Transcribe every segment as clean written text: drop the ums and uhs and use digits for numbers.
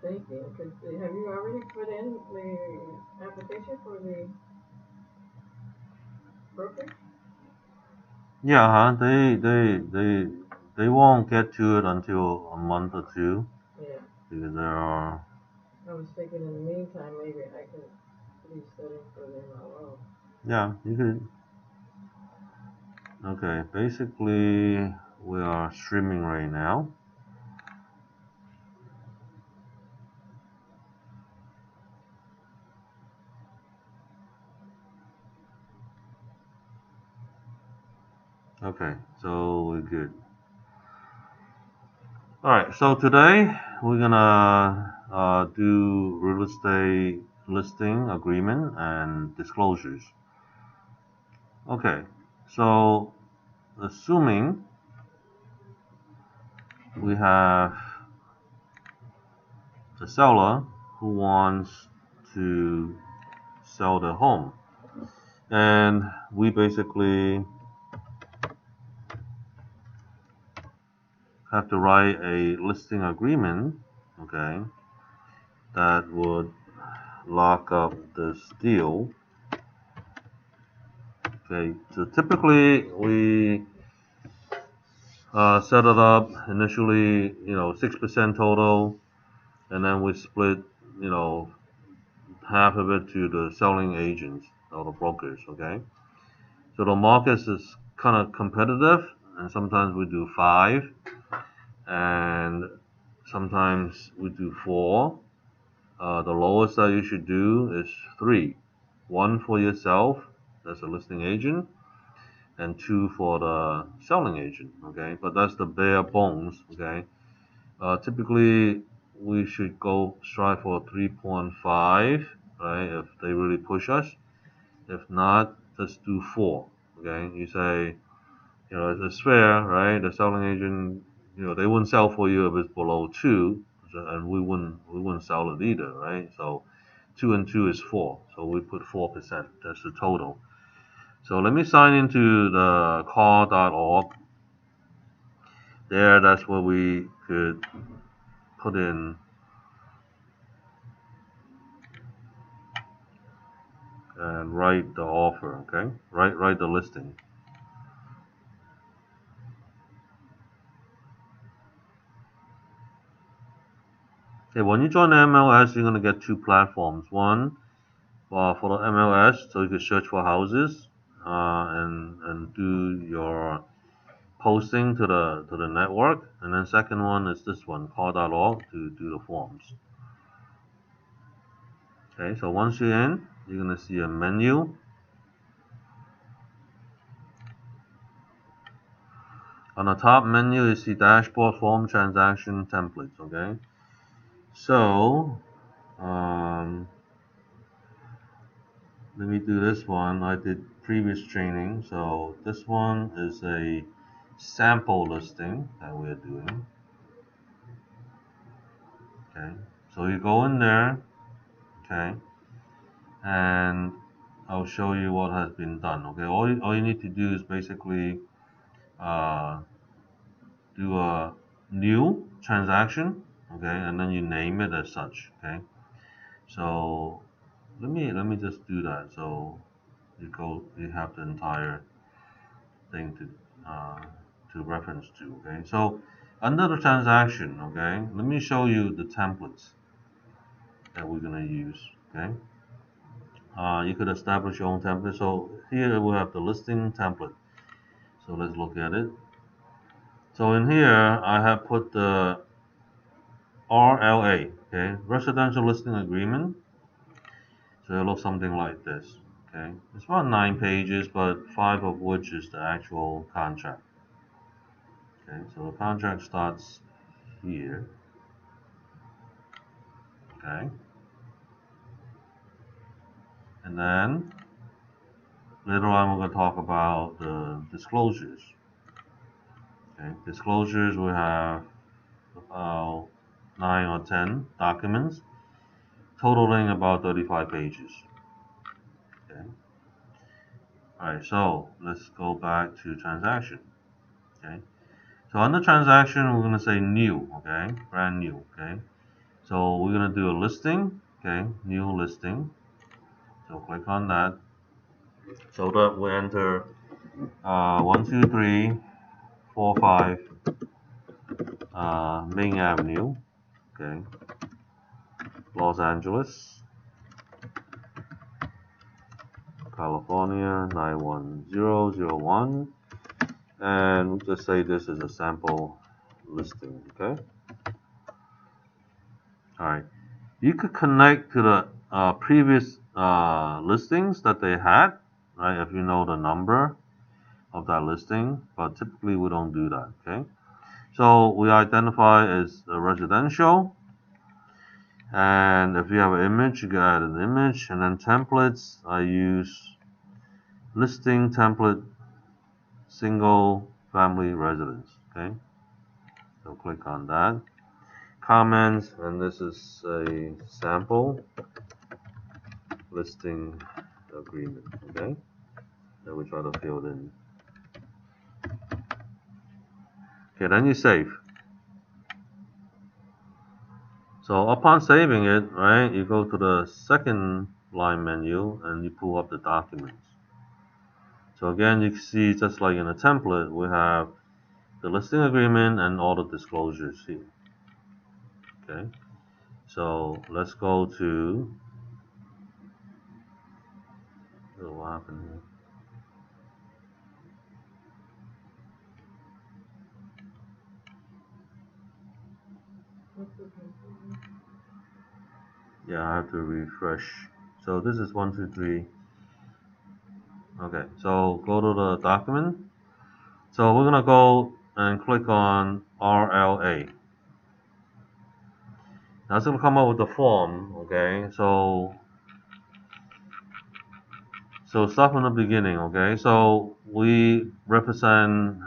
thinking, because have you already put in the application for the broker? Yeah, they won't get to it until a month or two Yeah. because there are. I was thinking in the meantime, maybe I can be studying for the MLO. Yeah, you could. Okay, basically we are streaming right now. Okay, so we're good. All right, so today we're gonna do real estate listing agreement and disclosures. Okay, so assuming we have a seller who wants to sell their home, and we basically have to write a listing agreement, okay, that would lock up this deal. Okay, so typically we set it up initially, 6% total, and then we split, you know, half of it to the selling agents or the brokers. Okay, so the market is kind of competitive, and sometimes we do five, and sometimes we do four. The lowest that you should do is three. One for yourself, that's a listing agent, and two for the selling agent. Okay, but that's the bare bones. Okay, typically we should go strive for 3.5, right? If they really push us. If not, just do four. Okay, you say, it's fair, right? The selling agent, they wouldn't sell for you if it's below two, and we wouldn't sell it either, right? So two and two is four, so we put 4%. That's the total. So let me sign into the call.org. There, that's where we could put in and write the offer. Okay, write the listing. Okay, when you join the MLS, you're gonna get two platforms. One for the MLS, so you can search for houses and do your posting to the network. And then second one is this one, call.org, to do the forms. Okay, so once you're in, you're gonna see a menu. On the top menu, you see dashboard, form, transaction, templates. Okay, so let me do this one. I did previous training, so this one is a sample listing that we're doing. Okay, so you go in there, okay, and I'll show you what has been done. Okay, all you need to do is basically uh, do a new transaction, okay, and then you name it as such. Okay, so let me just do that. So you have the entire thing to reference to. Okay, so under the transaction, okay, let me show you the templates that we're gonna use. Okay, you could establish your own template. So here we have the listing template. So let's look at it. So in here I have put the RLA, okay, residential listing agreement. So it looks something like this. Okay, it's about 9 pages, but 5 of which is the actual contract. Okay, so the contract starts here. Okay, and then later on we're going to talk about the disclosures. Okay, disclosures we have about 9 or 10 documents, totaling about 35 pages. Okay, all right. So let's go back to transaction. Okay, so on the transaction we're going to say new. Okay, brand new. Okay, So we're gonna do a listing, okay, new listing. So click on that. So that we enter 1, 2, 3, 4, 5 Main Avenue, okay, Los Angeles, California 91001, and we'll just say this is a sample listing, okay. All right, you could connect to the previous listings that they had, right, if you know the number of that listing, but typically we don't do that, okay. So we identify as a residential, and if you have an image, you can add an image, and then templates, I use listing template single family residence, okay. So click on that. Comments, and this is a sample listing agreement, okay. Then we try to fill it in. Okay, then you save. So upon saving it, right, you go to the second line menu and you pull up the documents. So again, you can see just like in a template, we have the listing agreement and all the disclosures here. Okay, so let's go to, oh, what happened here? Yeah, I have to refresh. So this is 1, 2, 3. Okay, so go to the document. So we're gonna go and click on RLA. Now it's gonna come up with the form. Okay, so start from the beginning. Okay, so we represent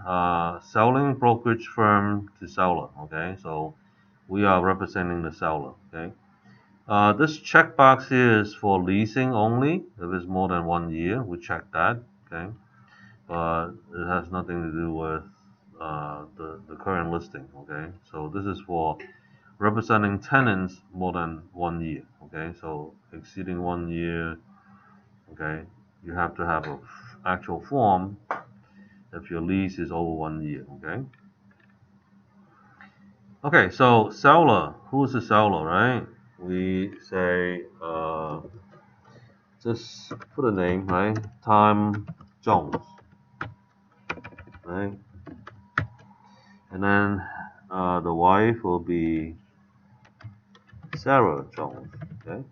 selling brokerage firm to seller. Okay, so we are representing the seller. Okay. This checkbox here is for leasing only. If it's more than 1 year, we check that, okay? But it has nothing to do with the current listing, okay? So this is for representing tenants more than 1 year, okay? So exceeding 1 year, okay, you have to have an actual form if your lease is over 1 year, okay? Okay, so seller, who's the seller, right? We say, just put a name, right? Tom Jones, right? And then the wife will be Sarah Jones, okay?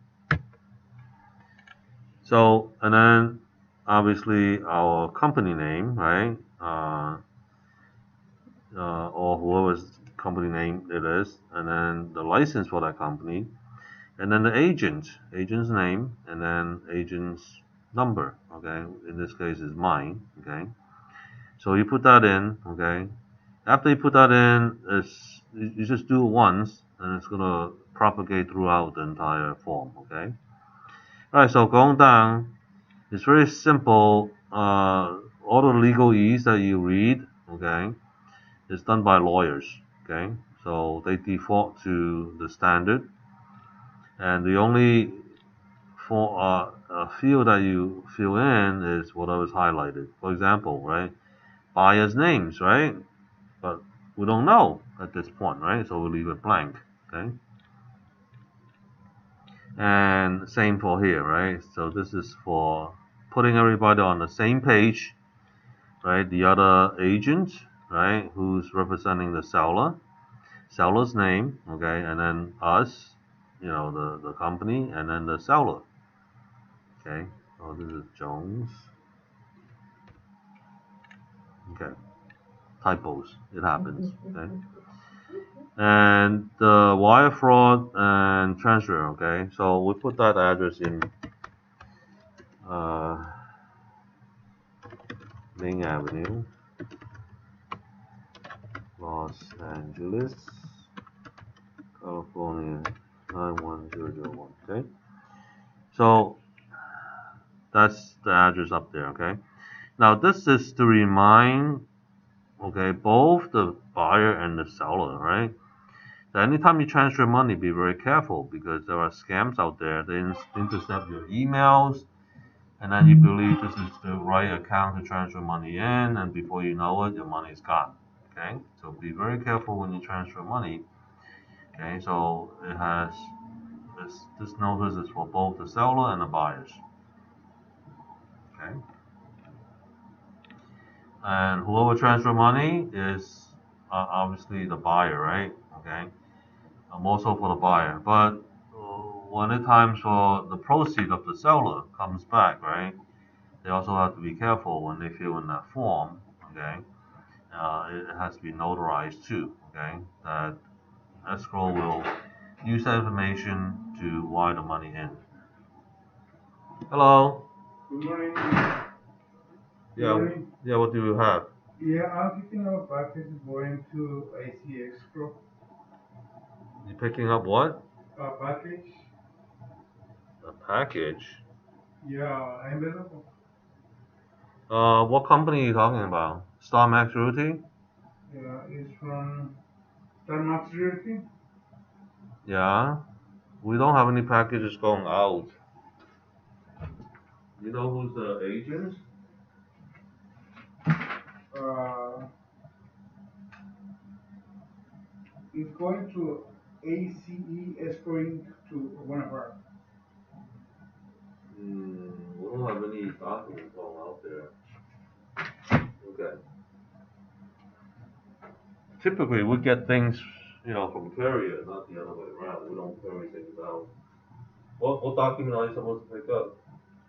So, and then obviously our company name, right? Or whoever's company name it is, and then the license for that company, and then the agent's name, and then agent's number, okay? In this case is mine, okay? So you put that in, okay? After you put that in, you just do it once, and it's gonna propagate throughout the entire form, okay? Alright, so going down, it's very simple. All the legalese that you read, okay, is done by lawyers, okay? So they default to the standard, and the only field that you fill in is whatever's highlighted. For example, right, buyer's names, right? But we don't know at this point, right? So we leave it blank, okay? And same for here, right? So this is for putting everybody on the same page, right? The other agent, right, who's representing the seller, seller's name, okay, and then us, the company, and then the seller, okay? So this is Jones, okay? Typos, it happens, okay? And the wire fraud and transfer, okay? So we put that address in Main Avenue, Los Angeles, California 91001, okay? So that's the address up there, okay? Now this is to remind, okay, both the buyer and the seller, right, So anytime you transfer money, be very careful because there are scams out there. They intercept your emails, and then you believe this is the right account to transfer money in, and before you know it, your money is gone. Okay, so be very careful when you transfer money. Okay, so it has this notice is for both the seller and the buyers. Okay, and whoever transfer money is obviously the buyer, right? Okay, more so for the buyer, but when it times for the proceed of the seller comes back, right? They also have to be careful when they fill in that form. Okay, it has to be notarized too. Okay, that escrow will use that information to wire the money in. Hello. Good morning. Yeah. Morning. Yeah. What do you have? Yeah, I'm picking up a package going to ACX Pro. You picking up what? A package? A package. Yeah, envelope. What company are you talking about? Star Max Realty? Yeah, it's from Tarmax Realty. Yeah. We don't have any packages going out. You know who's the agent? It's going to ACE escrowing to one of our. We don't have any documents going out there. Okay. Typically, we get things, from carrier, not the other way around. We don't carry things out. What document are you supposed to pick up?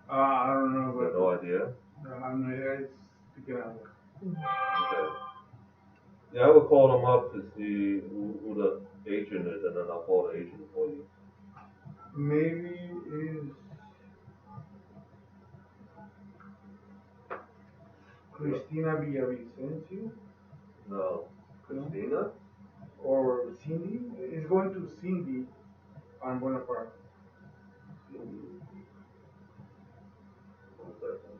I don't know, You have but no idea? I know it's picking up. Okay. Yeah, I will call them up to see who the agent is, and then I'll call the agent for you. Maybe is Cristina Villavicencio? No. Christina? Or Cindy? It's going to Cindy on Bonaparte. Cindy. One second.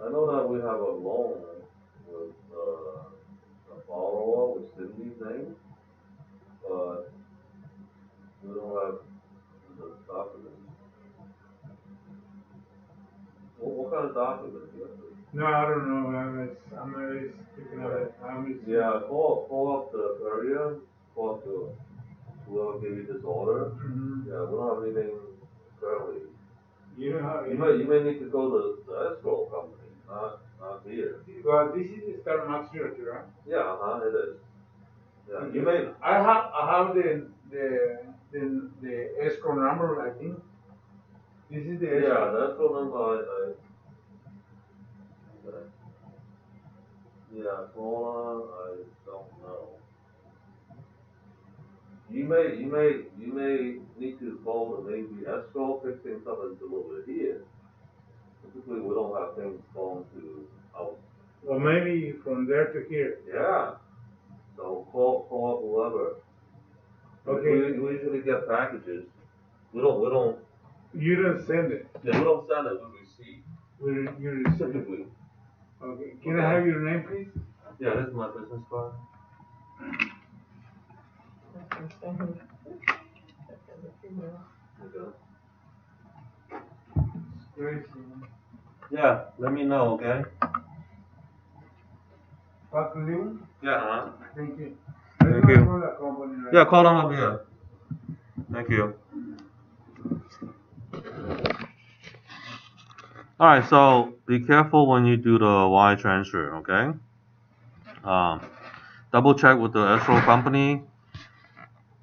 I know that we have a loan with a borrower with Cindy's name, but we don't have the documents. What kind of documents do you have? No, I don't know. I'm not picking up it. Yeah, call up the area, call up to whoever gave you this order. Mm-hmm. Yeah, we don't have anything currently. You know, You may need to go to the escrow company, not here. Well, this is the Star Max Realty, right? Yeah, it is. Yeah, Okay. you may. I have the escrow number. I think this is the escrow. Yeah, the escrow number. Okay. Yeah, Paula, I don't know. You may need to call the maybe escrow, pick things up and deliver it here. Typically, we don't have things going to out. Or maybe from there to here. Yeah. So call up whoever. Okay. We usually get packages. We don't. You don't send it. Yeah, we don't send it. We receive. You receive it. Typically. Okay. Can I have your name, please? Yeah, this is my business card. Okay. Gracie. Yeah, let me know, okay? Pakuliu? Yeah, Thank you. Thank you. Call the company, right? Yeah, call them up here. Thank you. Alright, so be careful when you do the wire transfer, okay? Double check with the escrow company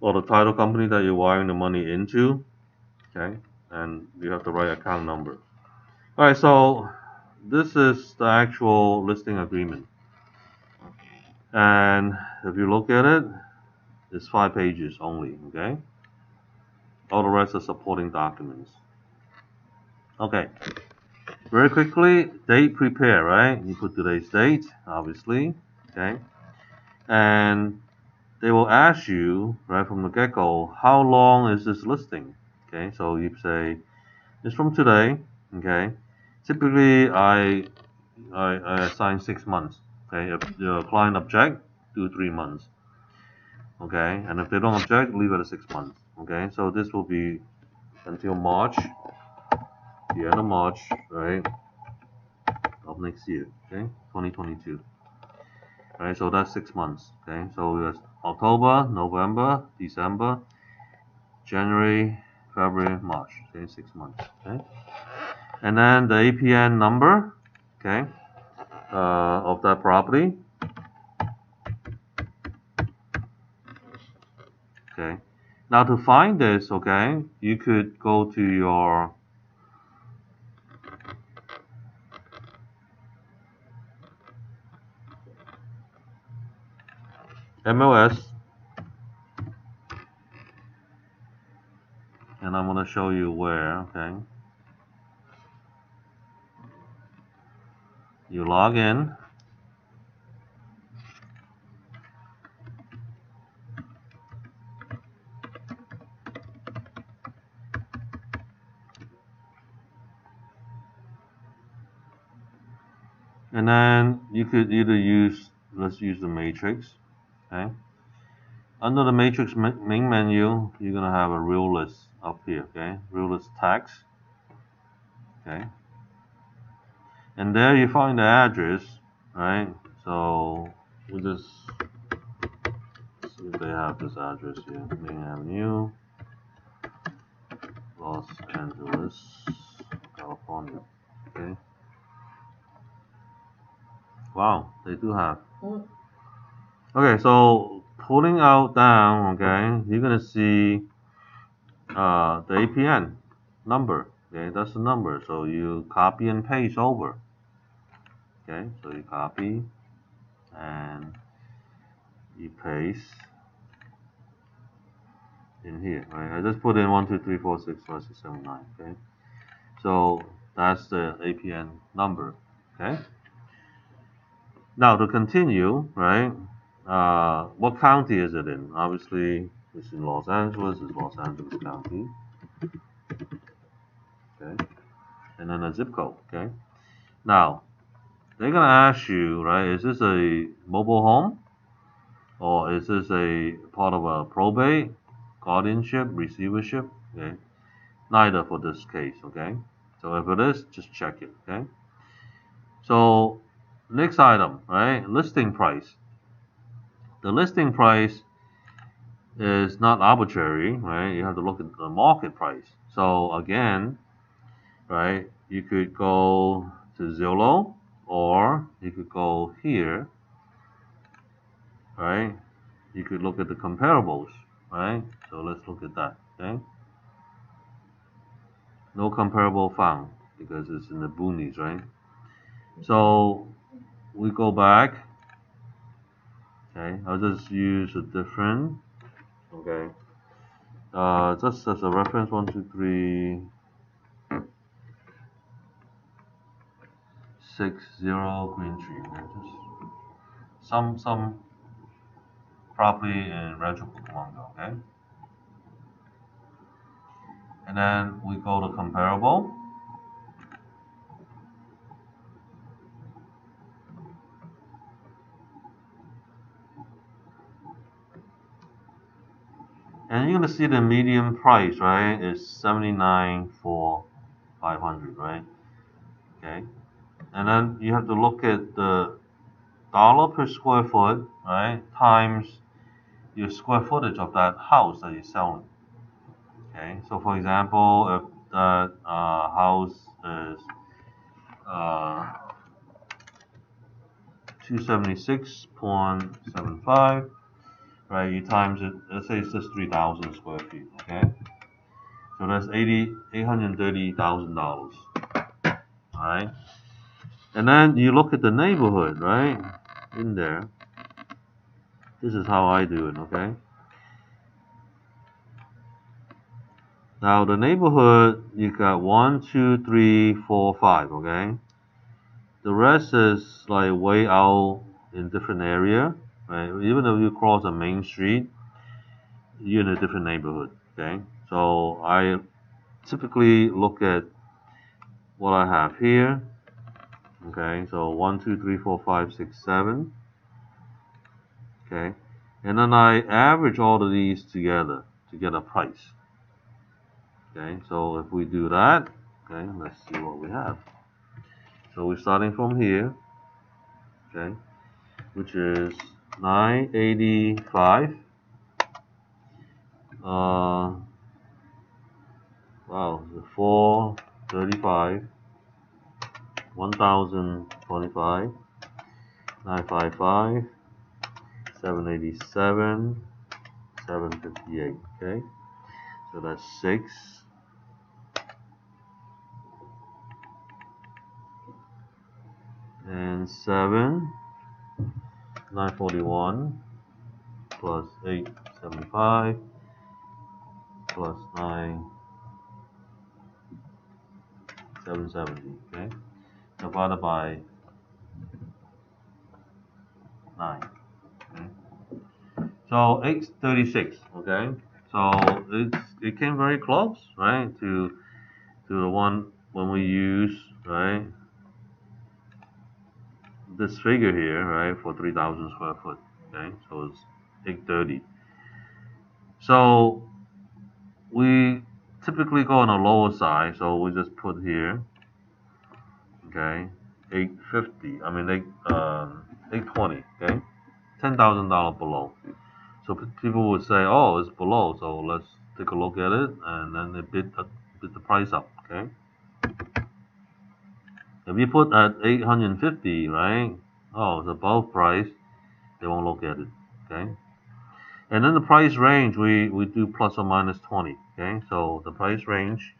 or the title company that you're wiring the money into, okay? And you have the right account number. Alright, so this is the actual listing agreement. And if you look at it, it's 5 pages only, okay? All the rest are supporting documents. Okay. Very quickly, date prepare, right? You put today's date, obviously, okay? And they will ask you, right from the get-go, how long is this listing? Okay, so you say, it's from today, okay? Typically, I assign 6 months. Okay, if the client object, do 3 months. Okay, and if they don't object, leave it at 6 months. Okay, so this will be until March, the end of March, right, of next year. Okay, 2022. Right, so that's 6 months. Okay, so that's October, November, December, January, February, March. Okay, 6 months. Okay, and then the APN number, okay, of that property. Okay, now to find this, okay, you could go to your MLS, and I'm going to show you where. Okay, you log in. And then you could either use, let's use the matrix. Okay, under the matrix main menu, you're gonna have a real list up here. Okay, real list text. Okay, and there you find the address. Right, so we just see if they have this address here. Main Avenue, Los Angeles, California. Okay. Wow, they do have. Okay, so pulling out down, okay, you're gonna see the APN number. Okay, that's the number. So you copy and paste over. Okay, so you copy and you paste in here. Right, I just put in 1, 2, 3, 4, 6, 5, 6, 7, 9. Okay, so that's the APN number. Okay. Now to continue, right? What county is it in? Obviously, it's in Los Angeles. It's Los Angeles County. Okay, and then a zip code. Okay. Now they're gonna ask you, right? Is this a mobile home, or is this a part of a probate, guardianship, receivership? Okay. Neither for this case. Okay. So if it is, just check it. Okay. So next item, right? Listing price. The listing price is not arbitrary, right? You have to look at the market price. So again, right, you could go to Zillow, or you could go here, right? You could look at the comparables, right? So let's look at that. Okay. No comparable found because it's in the boonies, right? So we go back. Okay, I'll just use a different. Okay. Just as a reference, 1, 2, 3, 6, 0 Green Tree. Okay, just some property in Rancho Cucamonga. Okay, and then we go to comparable. And you're gonna see the median price, right, is 79 for 500, right? Okay, and then you have to look at the dollar per square foot, right, times your square footage of that house that you're selling. Okay, so for example, if that house is 276.75, right? You times it. Let's say it's just 3,000 square feet. Okay, so that's $830,000. All right, and then you look at the neighborhood, right? In there, this is how I do it. Okay. Now the neighborhood, you got 1, 2, 3, 4, 5. Okay. The rest is like way out in different area, right? Even if you cross a main street, you're in a different neighborhood. Okay. So I typically look at what I have here. Okay, so 1, 2, 3, 4, 5, 6, 7. Okay, and then I average all of these together to get a price. Okay, so if we do that, okay, let's see what we have. So we're starting from here, okay, which is 985. Wow, 435, 1025, 955, 787, 758. Okay, so that's 6. And 7, 941 plus 875 plus 9, 770. Okay, divided by 9. Okay, so 836. Okay, so it came very close, right, to the one when we use, right, this figure here, right, for 3,000 square foot. Okay, so it's 830. So we typically go on the lower side, so we just put here, okay, 850. I mean 820. Okay, $10,000 below. So people would say, oh, it's below, so let's take a look at it, and then they bid the price up. Okay, if you put at 850, right? Oh, it's above price. They won't look at it. Okay, and then the price range we do plus or minus 20. Okay, so the price range.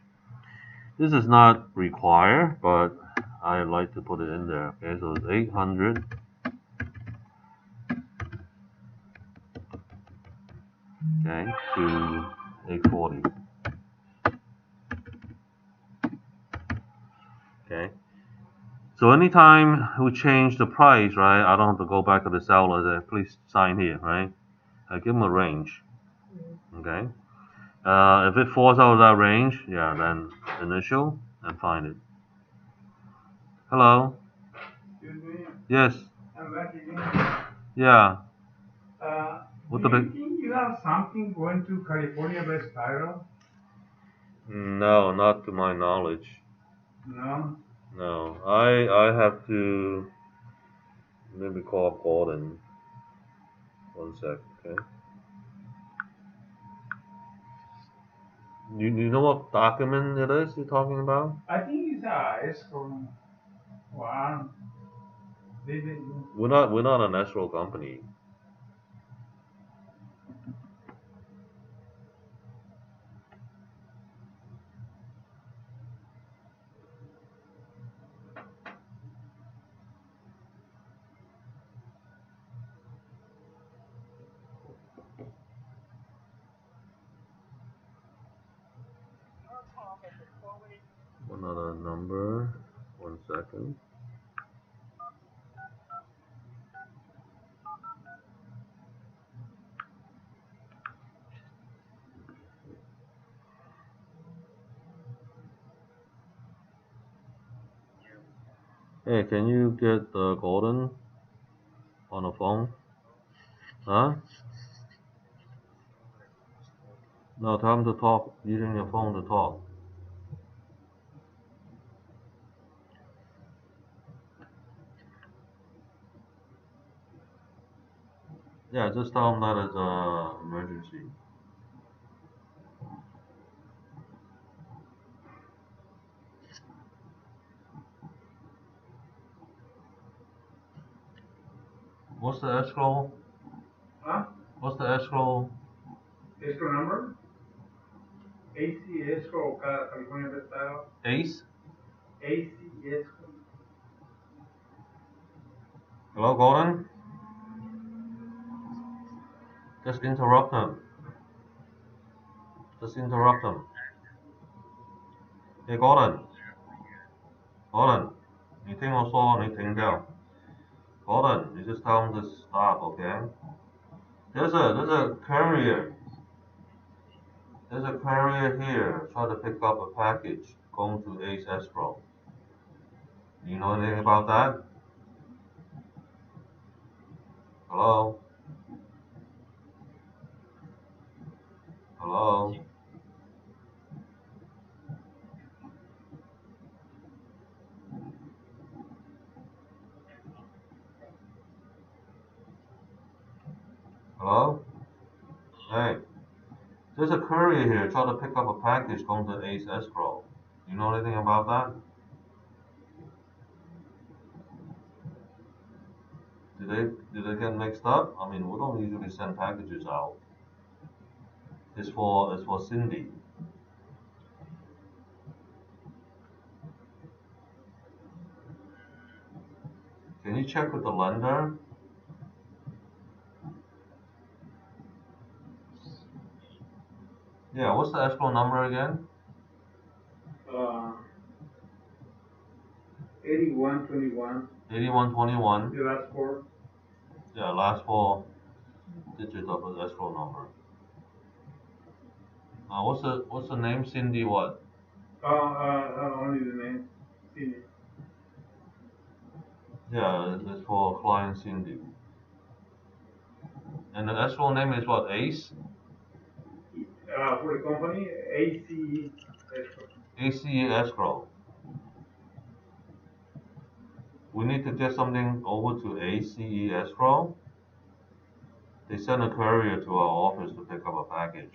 This is not required, but I like to put it in there. Okay, so it's 800. Okay, to 840. Okay. So anytime we change the price, right, I don't have to go back to the seller and say, please sign here, right? I give them a range. Okay. If it falls out of that range, yeah, then initial and find it. Hello. Excuse me. Yes. I'm back again. Yeah. Do you think you have something going to California by spiral? No, not to my knowledge. No. No, I have to maybe call up Gordon. One sec, okay. You know what document it is you're talking about? I think it's escrow one. We're not an escrow company. Another number. 1 second. Hey, can you get Gordon on the phone? Huh? No, tell him to talk using your phone to talk. Yeah, just tell him that it's an emergency. What's the escrow? Huh? What's the escrow? Escrow number? AC escrow California by spiral. Ace? AC escrow. Hello, Gordon? Just interrupt him. Just interrupt him. Hey, Gordon. Gordon. 你听我说，你停掉。Gordon, you just tell him to stop, okay? There's a courier. There's a courier here trying to pick up a package going to Ace Escrow. You know anything about that? Hello? Hello? Hello? Hey, there's a courier here trying to pick up a package going to Ace Escrow. You know anything about that? Did they get mixed up? I mean, we don't usually send packages out. It's for Cindy. Can you check with the lender? Yeah, what's the escrow number again? Uh, 8121. 8121. The last four. Yeah, last four digits of the escrow number. What's the name? Cindy what? Only the name. Signage. Yeah, it's for client Cindy. And the escrow name is what? Ace? For the company, ACE Escrow. ACE Escrow. We need to get something over to ACE Escrow. They send a courier to our office to pick up a package.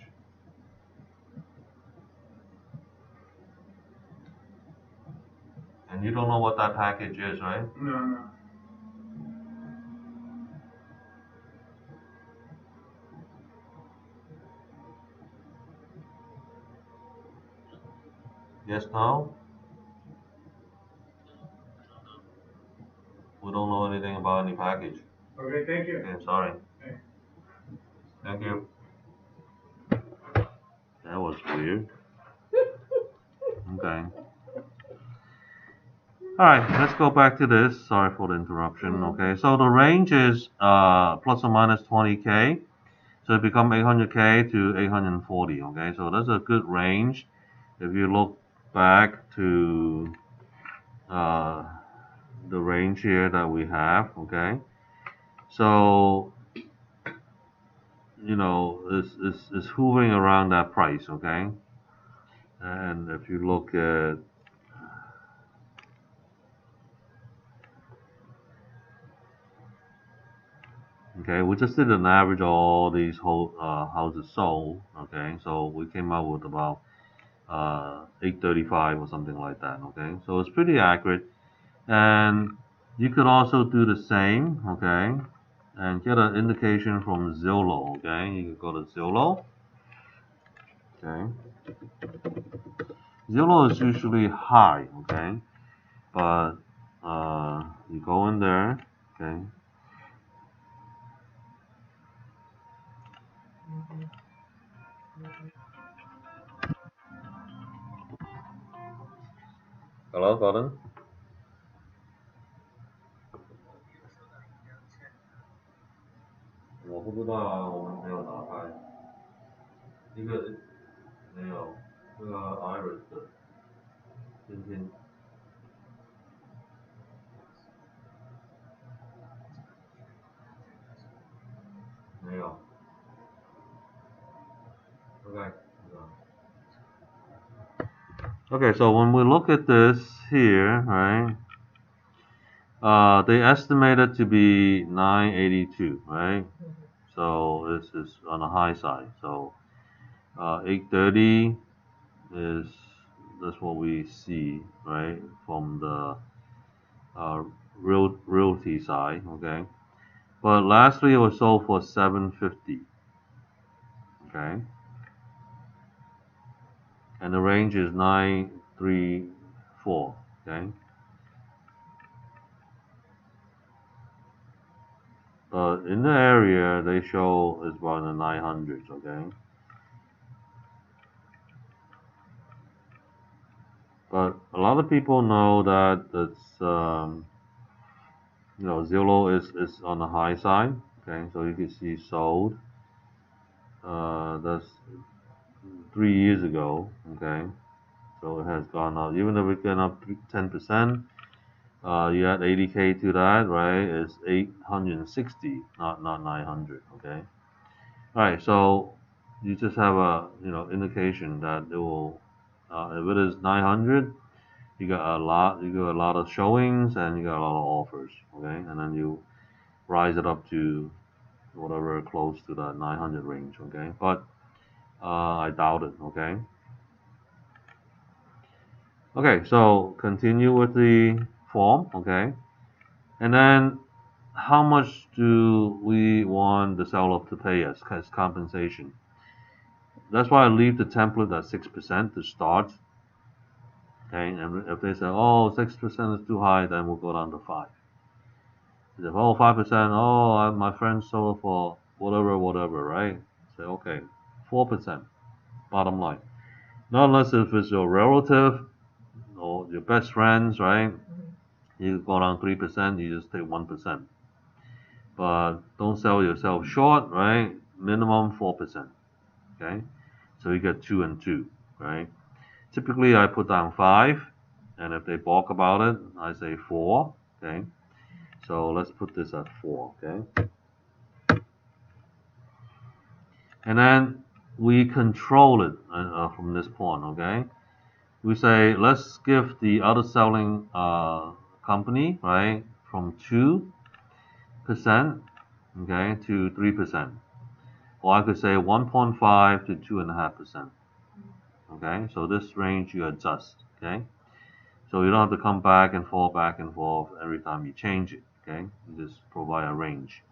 And you don't know what that package is, right? No. Yes, no? We don't know anything about any package. Okay, thank you. Okay, sorry. Okay. Thank you. That was weird. Okay. Alright, let's go back to this. Sorry for the interruption. Okay, so the range is plus or minus 20K. So it becomes 800K to 840. Okay, so that's a good range. If you look back to uh, the range here that we have, okay, so it's hovering around that price, okay. And if you look at, okay, we just did an average of all these whole houses sold, okay, so we came out with about 835 or something like that, okay, so it's pretty accurate. And you could also do the same, okay, and get an indication from Zillow, okay. You could go to Zillow, okay. Zillow is usually high, okay, but you go in there, okay. Hello, Gordon. 我不知道啊，我们没有打开。一个没有，那个 Iris 的，今天没有。Okay. Okay, so when we look at this here, right? They estimated to be 982, right? So this is on the high side. So 830 is that's what we see, right, from the realty side, okay. But lastly, it was sold for 750, okay, and the range is 934, okay. But in the area, they show is about the 900s, okay. But a lot of people know that it's Zillow is on the high side, okay. So you can see sold. That's 3 years ago, okay. So it has gone up, even though it's gone up 10%. You add 80K to that, right? It's 860, not 900. Okay. All right. So you just have a indication that it will. If it is 900, you got a lot. You got a lot of showings and you got a lot of offers. Okay, and then you rise it up to whatever close to the 900 range. Okay, but I doubt it. Okay. Okay. So continue with the form. Okay, and then how much do we want the seller to pay us as compensation? That's why I leave the template at 6% to start. Okay, and if they say, oh, 6% is too high, then we'll go down to 5. If, oh, 5%, oh, my friend sold for whatever, right? Say, okay, 4%, bottom line. Not unless if it's your relative or your best friends, right? You go down 3%, you just take 1%. But don't sell yourself short, right? Minimum 4%. Okay, so you get 2 and 2, right? Typically, I put down 5, and if they balk about it, I say 4. Okay, so let's put this at 4. Okay, and then we control it from this point. Okay, we say let's give the other selling company, right, from 2%, okay, to 3%. Or I could say 1.5 to 2.5%. Okay, so this range you adjust. Okay, so you don't have to come back and forth every time you change it. Okay, you just provide a range.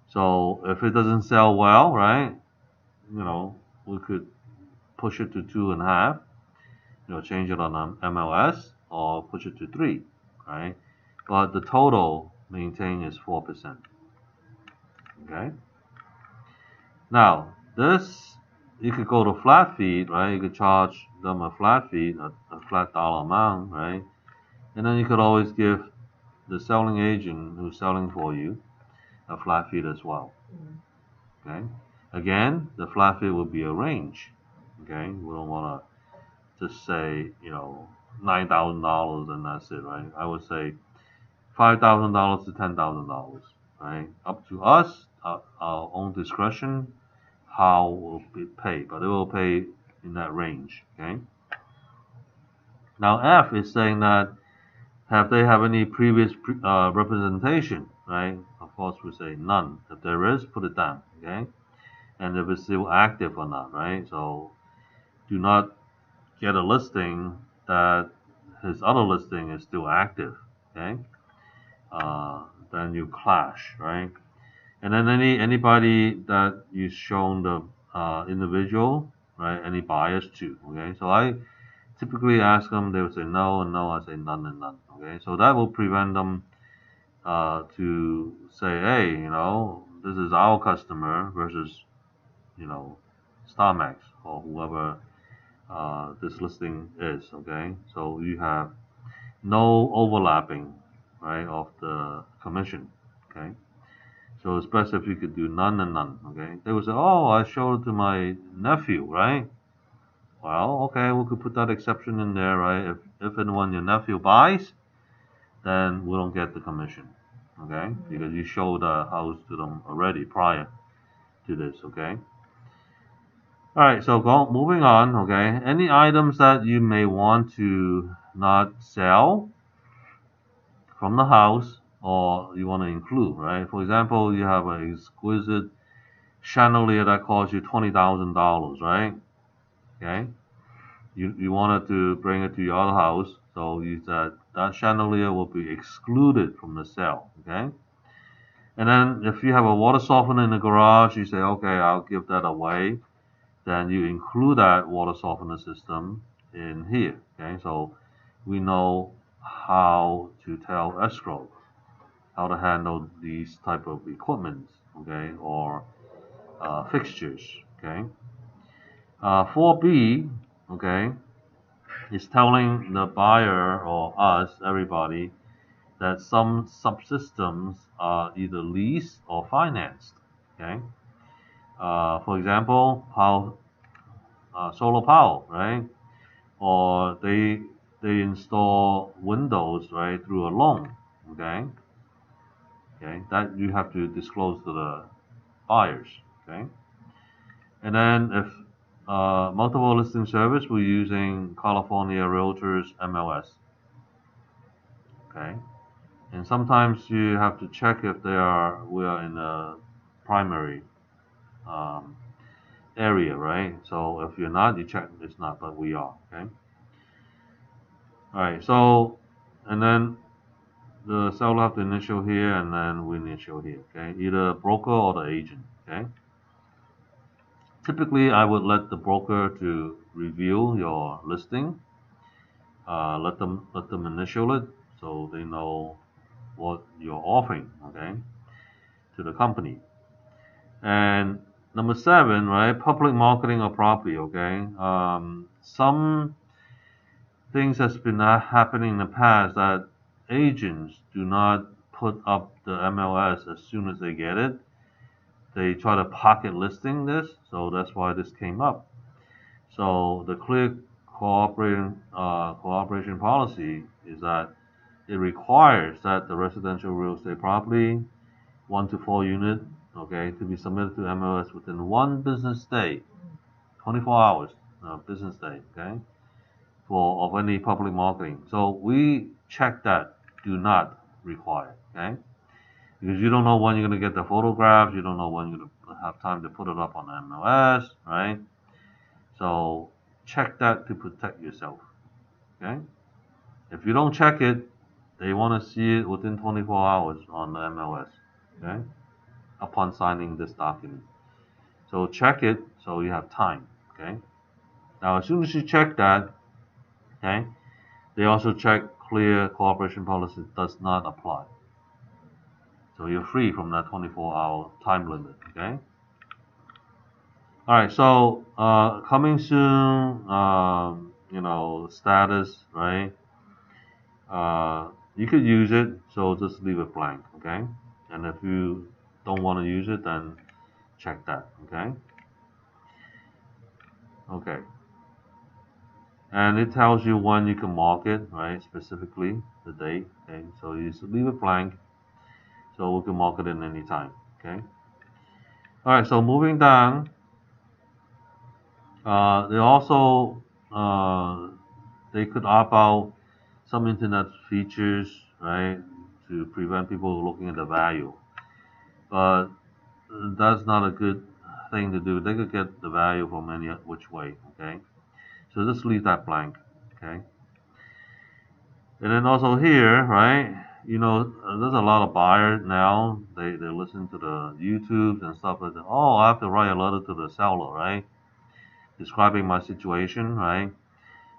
So if it doesn't sell well, right, we could push it to 2.5. Change it on MLS or push it to 3, right? But the total maintained is 4%. Okay. Now this you could go to flat fee, right? You could charge them a flat fee, a flat dollar amount, right? And then you could always give the selling agent who's selling for you a flat fee as well. Okay. Again, the flat fee will be a range. Okay. We don't want to just say $9,000 and that's it, right? I would say $5,000 to $10,000, right? Up to us, our own discretion, how will be paid, but it will pay in that range. Okay. Now F is saying that have they have any previous representation, right? Of course, we say none. If there is, put it down. Okay. And if it's still active or not, right? So do not get a listing that his other listing is still active. Okay. Then you clash, right? And then anybody that you shown the individual, right? Any bias too. Okay. So I typically ask them, they would say no and no. I say none and none. Okay. So that will prevent them to say, hey, this is our customer versus, StarMax or whoever this listing is. Okay, so you have no overlapping, right, of the commission. Okay, so it's best if you could do none and none. Okay, they would say, oh, I showed it to my nephew, right? Well, okay, we could put that exception in there, right? If and when your nephew buys, then we don't get the commission. Okay, because you showed the house to them already prior to this. Okay. All right, so moving on. Okay, any items that you may want to not sell from the house or you want to include, right? For example, you have an exquisite chandelier that costs you $20,000, right? Okay, you wanted to bring it to your other house, so you said that chandelier will be excluded from the sale. Okay, and then if you have a water softener in the garage, you say, okay, I'll give that away. Then you include that water softener system in here. Okay, so we know how to tell escrow how to handle these type of equipment, okay, or fixtures. Okay, 4B, okay, is telling the buyer or us, everybody, that some subsystems are either leased or financed. Okay, for example, solar power, right? Or they they install windows, right, through a loan, okay? Okay, that you have to disclose to the buyers, okay? And then if multiple listing service, we're using California Realtors MLS, okay? And sometimes you have to check if we are in a primary um, area, right? So if you're not, you check it's not, but we are, okay? All right, so, and then the seller have to initial here, and then we initial here, okay? Either broker or the agent, okay? Typically, I would let the broker to review your listing, let them initial it so they know what you're offering, okay, to the company. And number 7, right, public marketing of property, okay. Some things has been happening in the past that agents do not put up the MLS as soon as they get it. They try to pocket listing this, so that's why this came up. So the clear cooperation policy is that it requires that the residential real estate property 1 to 4 unit, okay, to be submitted to MLS within 1 business day, 24 hours business day, okay, for of any public marketing. So we check that do not require, okay, because you don't know when you're going to get the photographs, you don't know when you're going to have time to put it up on the MLS, right? So check that to protect yourself, okay? If you don't check it, they want to see it within 24 hours on the MLS, okay, upon signing this document. So check it so you have time, okay? Now, as soon as you check that, okay, they also check clear cooperation policy does not apply. So you're free from that 24-hour time limit, okay? All right, so coming soon, status, right? You could use it, so just leave it blank, okay? And if you don't want to use it, then check that, okay? Okay. And it tells you when you can mark it, right? Specifically, the date, okay? So you just leave it blank, so we can mark it in any time, okay? All right, so moving down, they also, they could opt out some internet features, right? To prevent people looking at the value. But that's not a good thing to do. They could get the value from any which way, okay? So just leave that blank, okay? And then also here, right? There's a lot of buyers now. They listen to the YouTubes and stuff like that. Oh, I have to write a letter to the seller, right? Describing my situation, right?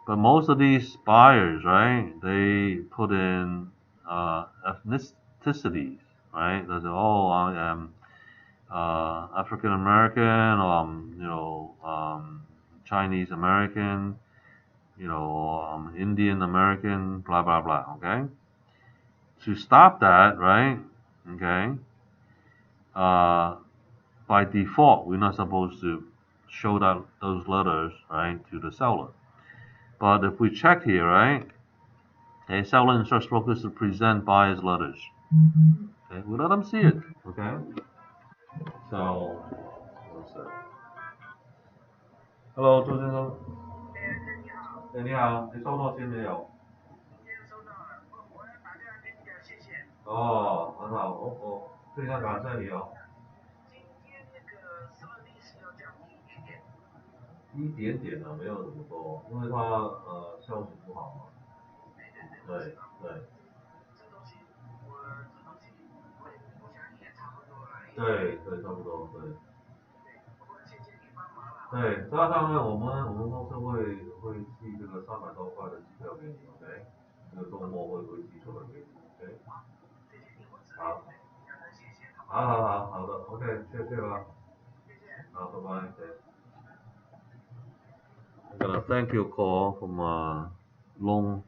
But most of these buyers, right? They put in ethnicities, right? They say, oh, I am African American, or Chinese American, Indian American, blah blah blah. Okay, to stop that, right? Okay, uh, by default, we're not supposed to show that those letters, right, to the seller. But if we check here, right, a seller instructs brokers to present buyer's letters. Okay, we let them see it. Okay, so what's that? Hello，周先生。哎，你好，你收到信没有？哦，很好，我非常感谢你哦。一点点的，没有这么多，因为它消息不好嘛。对对。对对，差不多对。对，加上呢，我们公司会寄这个300多块的机票给你，OK？这个周末会寄出来给你，OK？好，好的，OK，谢谢了，好，拜拜。I got a thank you call from a loan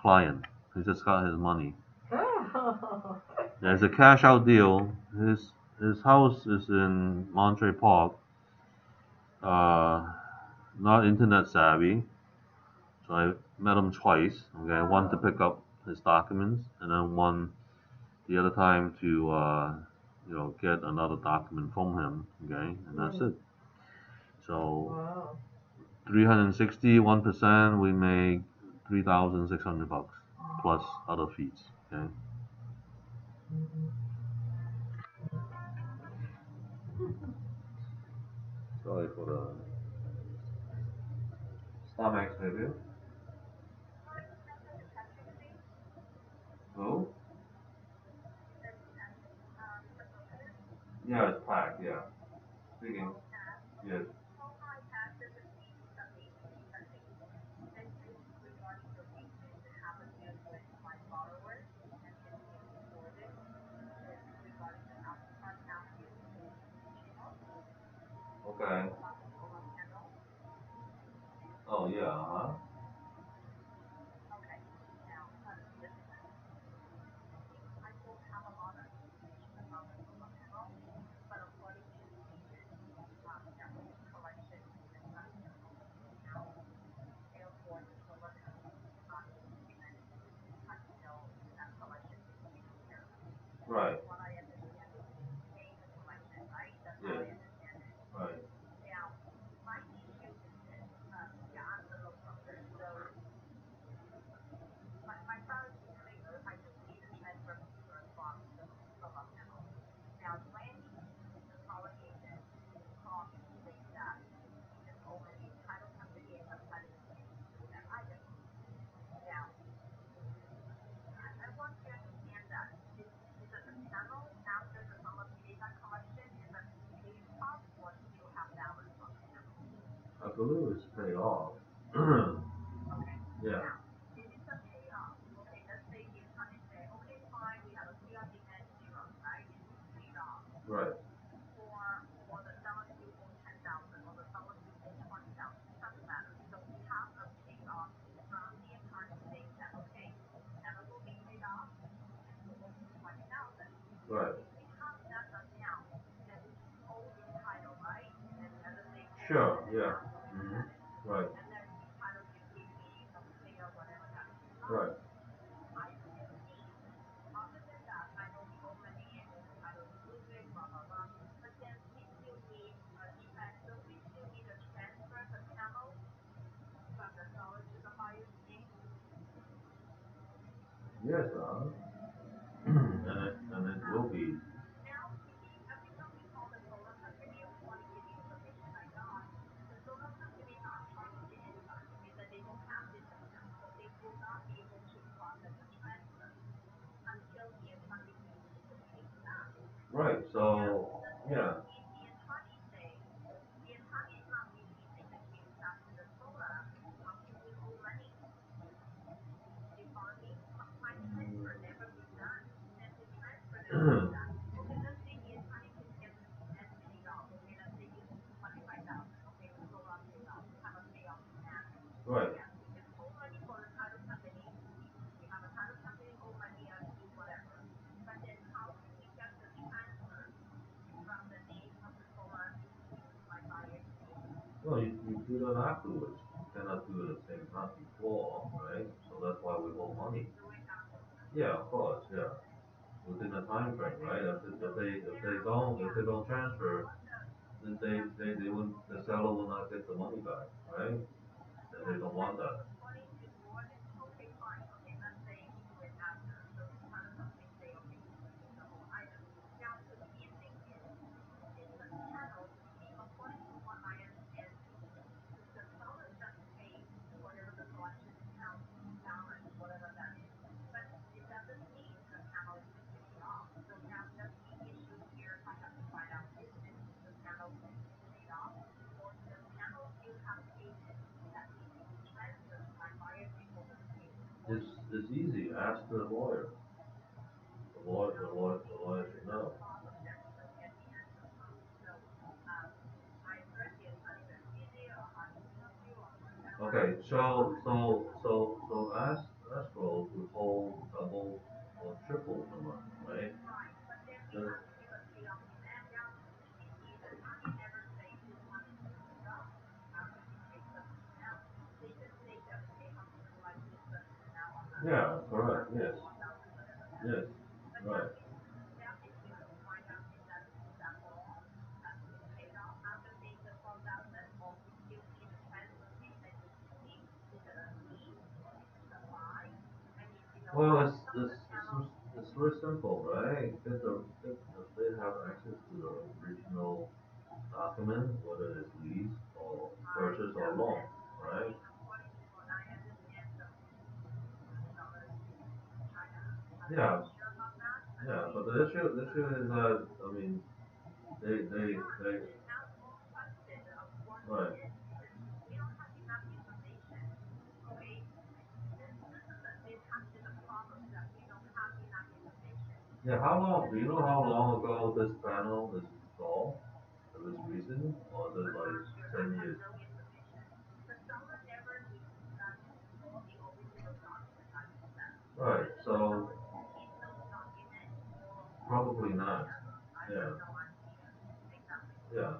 client. He just got his money. There's a cash out deal. His house is in Monterey Park. Not internet savvy, so met him twice. Okay, one to pick up his documents, and then one the other time to get another document from him. Okay, and that's it. So Wow. 360, 1%, we make $3,600 plus other fees. Okay. Sorry for the stomach review. Oh? Yeah, it's packed, yeah. Speaking. Yes. Okay. Oh, yeah, uh-huh. Right. Yes. Right. I believe it's paid off. Yeah. Right. Right. Sure. Yeah. Right. Right. Yes, and it will be. Right. So yeah. Right. Well, you do that afterwards. You cannot do it at the same time before, right? So that's why we hold money. Yeah, of course. Yeah. Within a time frame, right? If they don't transfer, then they wouldn't the seller will not get the money back, right? And they don't want that. It's easy. Ask the lawyer. The lawyer should know. Okay, so escrow would hold double or triple the money, right? The- Yeah, correct. Yes. Yes. Right. Well, it's very simple, right? If they have access to the original document, whether it's lease or purchase or loan, right? Yeah, yeah. But the issue is that I mean they right. Yeah, how long? Do you know how long ago this panel is installed? If it's recent, or is it like 10 years? Right. So probably not. Yeah. Yeah.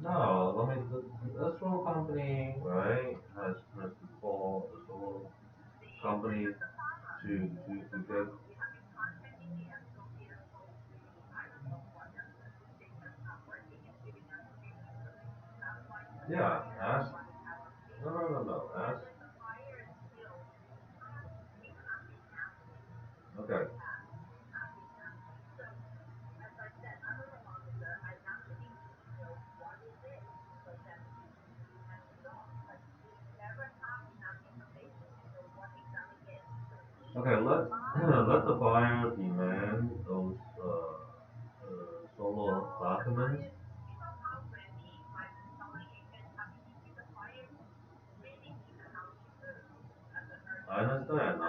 No, I mean the solar company, right, has to call the solar company to get. Yeah, ask. No. Ask. Okay. Okay. Let let the buyer demand those solar documents. I understand.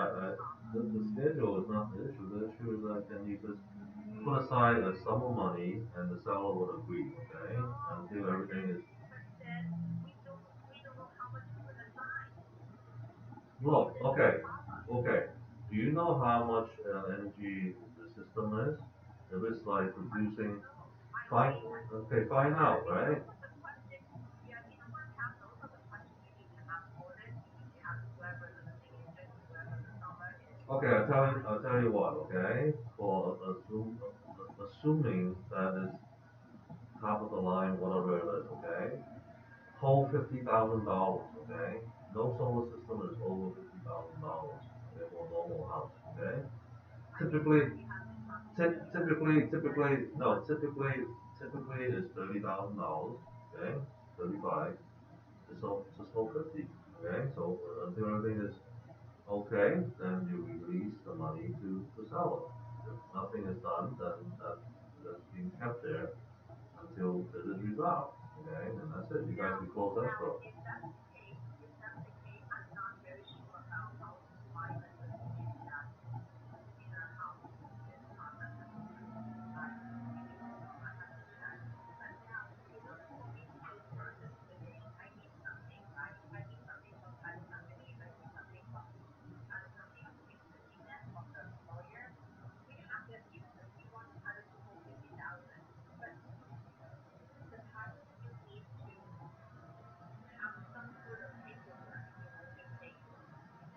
The schedule is not the issue. The issue is that can you just put aside a sum of money and the seller would agree, okay? Until everything is. Look, okay. Do you know how much energy the system is? If it's like producing, find, okay, find out, right? Okay, I'll tell you what, okay? For assuming that is top of the line, whatever it is, okay? Whole $50,000, okay? No solar system is over $50,000, okay, for a normal house, okay? Typically, typically is $30,000, okay? 35, just hold 50, okay? So until everything is okay, then you release the money to the seller. If nothing is done, then that's being kept there until it is resolved, okay? And that's it. You guys can close escrow.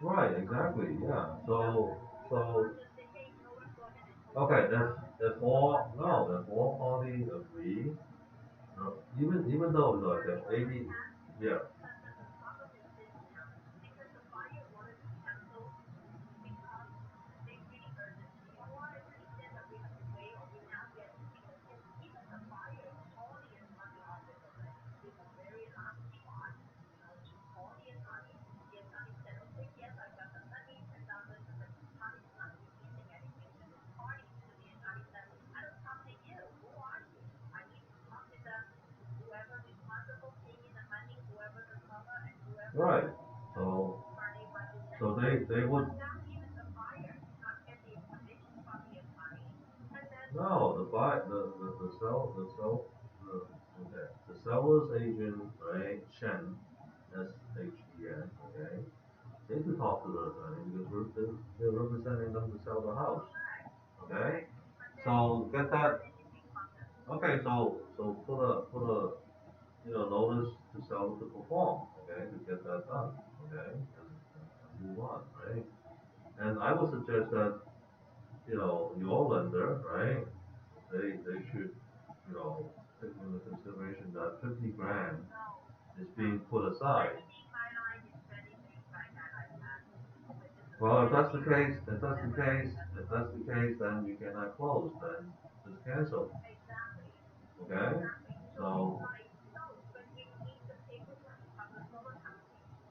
Right, exactly, yeah. So, okay, if all, no, if all parties agree, no, even though like if 80, yeah, right. So, so they would, no, the, okay, the seller's agent, right, Shen, SHEN, okay, they could talk to the attorney because they're representing them to sell the house, okay? So get that, Okay, so put a notice to sell to perform, okay, to get that done, okay, and move on, right? And I would suggest that your lender, right? They should take into consideration that 50 grand is being put aside. Well, if that's the case, then you cannot close. Then just cancel. Okay. So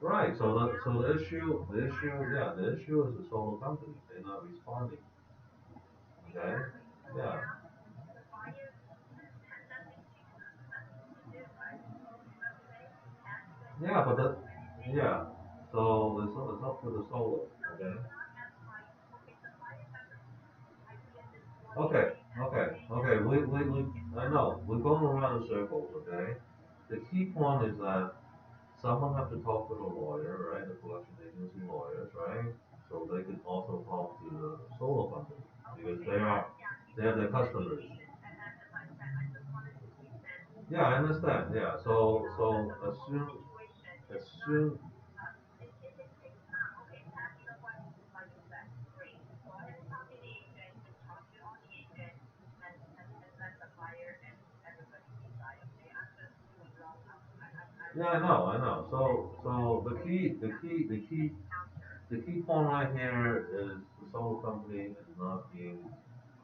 right. The issue is the solar company. They're not responding. Okay. Yeah. Yeah, but yeah. So it's up to the solar. Okay. Okay, okay. I know we're going around in circles. Okay. The key point is that someone have to talk to the lawyer, right? The collection agency lawyers, right? So they can also talk to the solar company because they are the customers. Yeah, I understand. Yeah. So assume. Yeah, I know. So the key point right here is the solar company is not being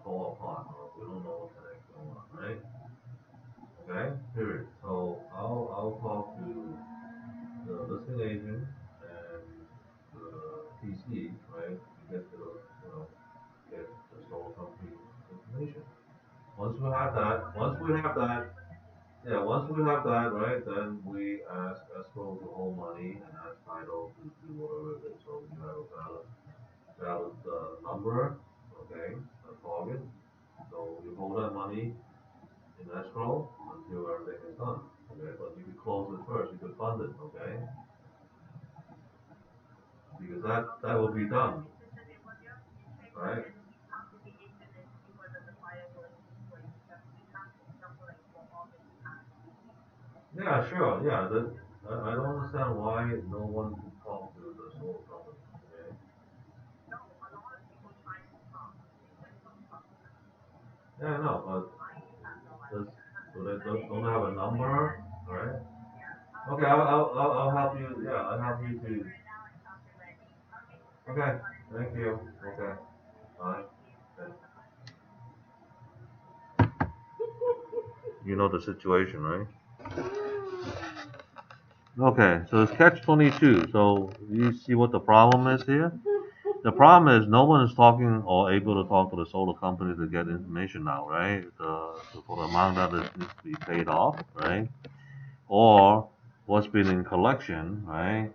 called upon, or we don't know what's actually going on, right? Okay, period. So I'll talk to the listing agent and the PC, right, to get get the solar company information. Once we have that, right, then we ask escrow to hold money and ask title to do whatever it is. So you have a valid number, okay, a target. So you hold that money in escrow until everything is done, okay. But you could close it first. You could fund it, okay, because that will be done, right? Yeah, sure. Yeah, I don't understand why no one can talk to the solar company. Okay? Yeah, I know, but so they don't have a number, right? Okay, I'll help you. Yeah, I'll help you to. Okay, thank you. Okay, bye. Okay. You know the situation, right? Okay, so it's catch 22. So you see what the problem is here? The problem is no one is talking or able to talk to the solar company to get information now, right? For the amount that is needs to be paid off, right? Or what's been in collection, right?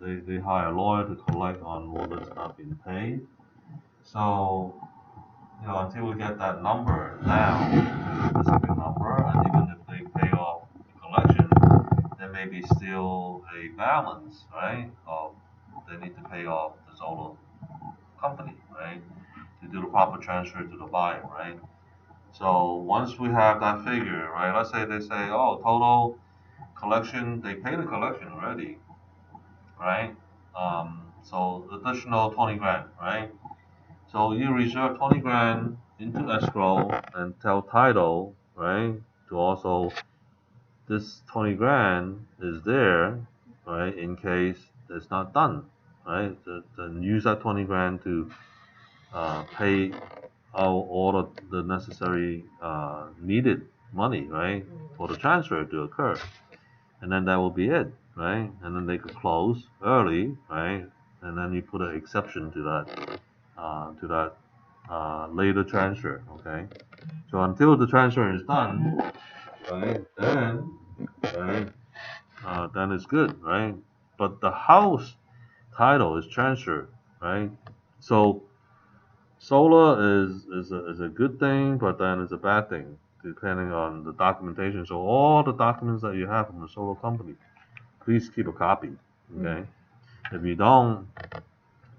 They hire a lawyer to collect on what is not being paid. So, until we get that number down to a specific number, and even if they pay off the collection, there may be still a balance, right? Of they need to pay off the solar company, right? To do the proper transfer to the buyer, right? So once we have that figure, right? Let's say they say, oh, total collection, they pay the collection already, right? So additional 20 grand, right? So you reserve 20 grand into escrow and tell title, right? To also this 20 grand is there, right? In case it's not done, right? Then use that 20 grand to pay all of the necessary needed money, right? For the transfer to occur. And then that will be it, right? And then they could close early, right? And then you put an exception to that later transfer, okay? So until the transfer is done, right? Right, then it's good, right? But the house title is transferred, right? So solar is a good thing, but then it's a bad thing depending on the documentation. So all the documents that you have from the solar company, please keep a copy. Okay. If you don't,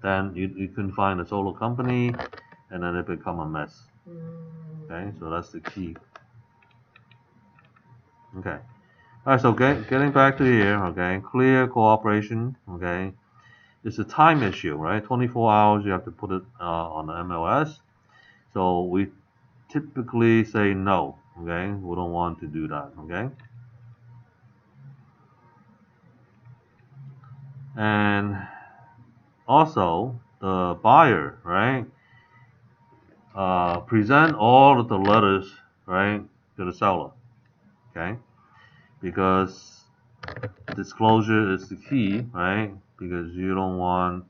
then you can find a solar company, and then it become a mess. Okay. So that's the key. Okay. All right. So getting back to here. Okay. Clear cooperation. Okay. It's a time issue, right? 24 hours. You have to put it on the MLS. So we typically say no. Okay. We don't want to do that. Okay. And also the buyer, right? Present all of the letters, right, to the seller. Okay. Because disclosure is the key, right? Because you don't want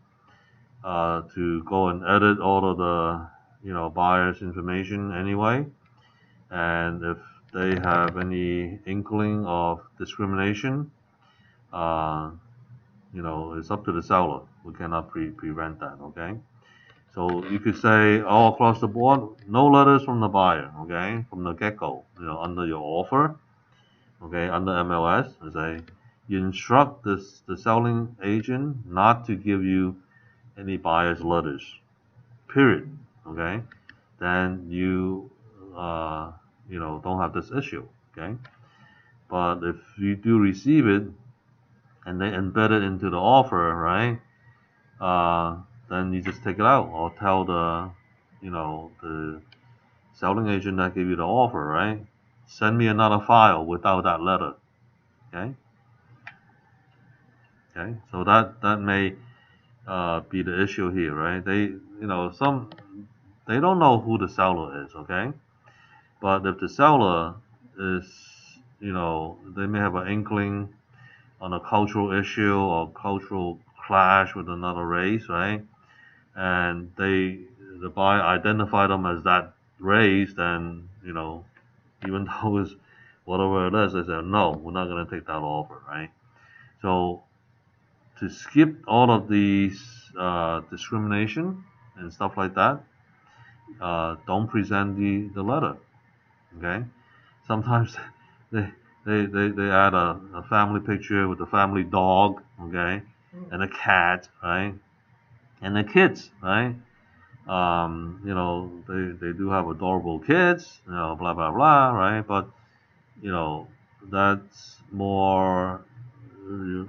to go and edit all of the buyer's information anyway, and if they have any inkling of discrimination, uh, it's up to the seller. We cannot prevent that. Okay, so you could say all across the board, no letters from the buyer. Okay, from the get-go, under your offer. Okay, under MLS, and say you instruct the selling agent not to give you any buyer's letters. Period. Okay, then don't have this issue. Okay, but if you do receive it and they embed it into the offer, right? Then you just take it out or tell the selling agent that gave you the offer, right? Send me another file without that letter. Okay. Okay. So that may be the issue here, right? They don't know who the seller is. Okay. But if the seller is, they may have an inkling on a cultural issue or cultural clash with another race, right? And the buyer identify them as that race, then, even though it's whatever it is, they say, no, we're not going to take that offer, right? So to skip all of these discrimination and stuff like that, don't present the letter, okay? Sometimes they they add a family picture with a family dog, okay, and a cat, right, and the kids, right. They do have adorable kids, blah blah blah, right. But that's more we're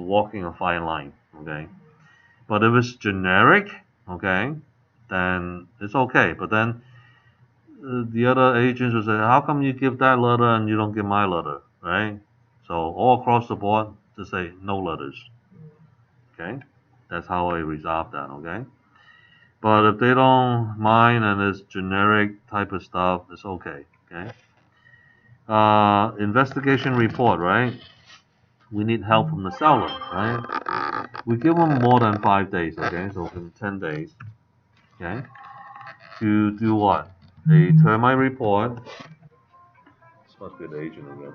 walking a fine line, okay. But if it's generic, okay, then it's okay. But then the other agents will say, "How come you give that letter and you don't give my letter?" Right? So all across the board, just say no letters. Okay, that's how I resolve that. Okay, but if they don't mind and it's generic type of stuff, it's okay. Okay. Investigation report, right? We need help from the seller, right? We give them more than 5 days. Okay, so in 10 days. Okay, to do what? A termite report. This must be the agent again.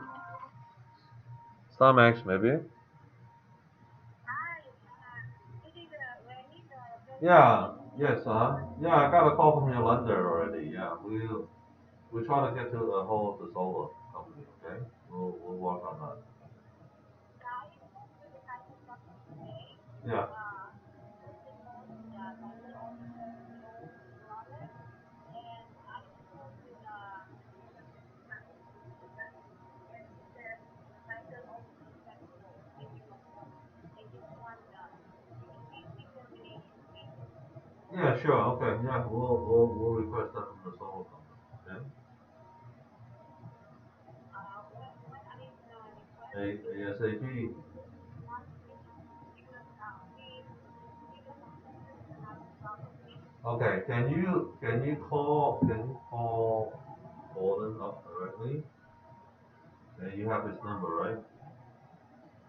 Starmax, maybe. Yeah, yes, yeah, I got a call from your lender already. Yeah, we try to get to a hold of the solar company. Okay, we'll work on that. Yeah. Yeah, sure. Okay. Yeah, we'll request that from the solar company. Okay. ASAP. Okay. Can you call Gordon up directly? And you have his number, right?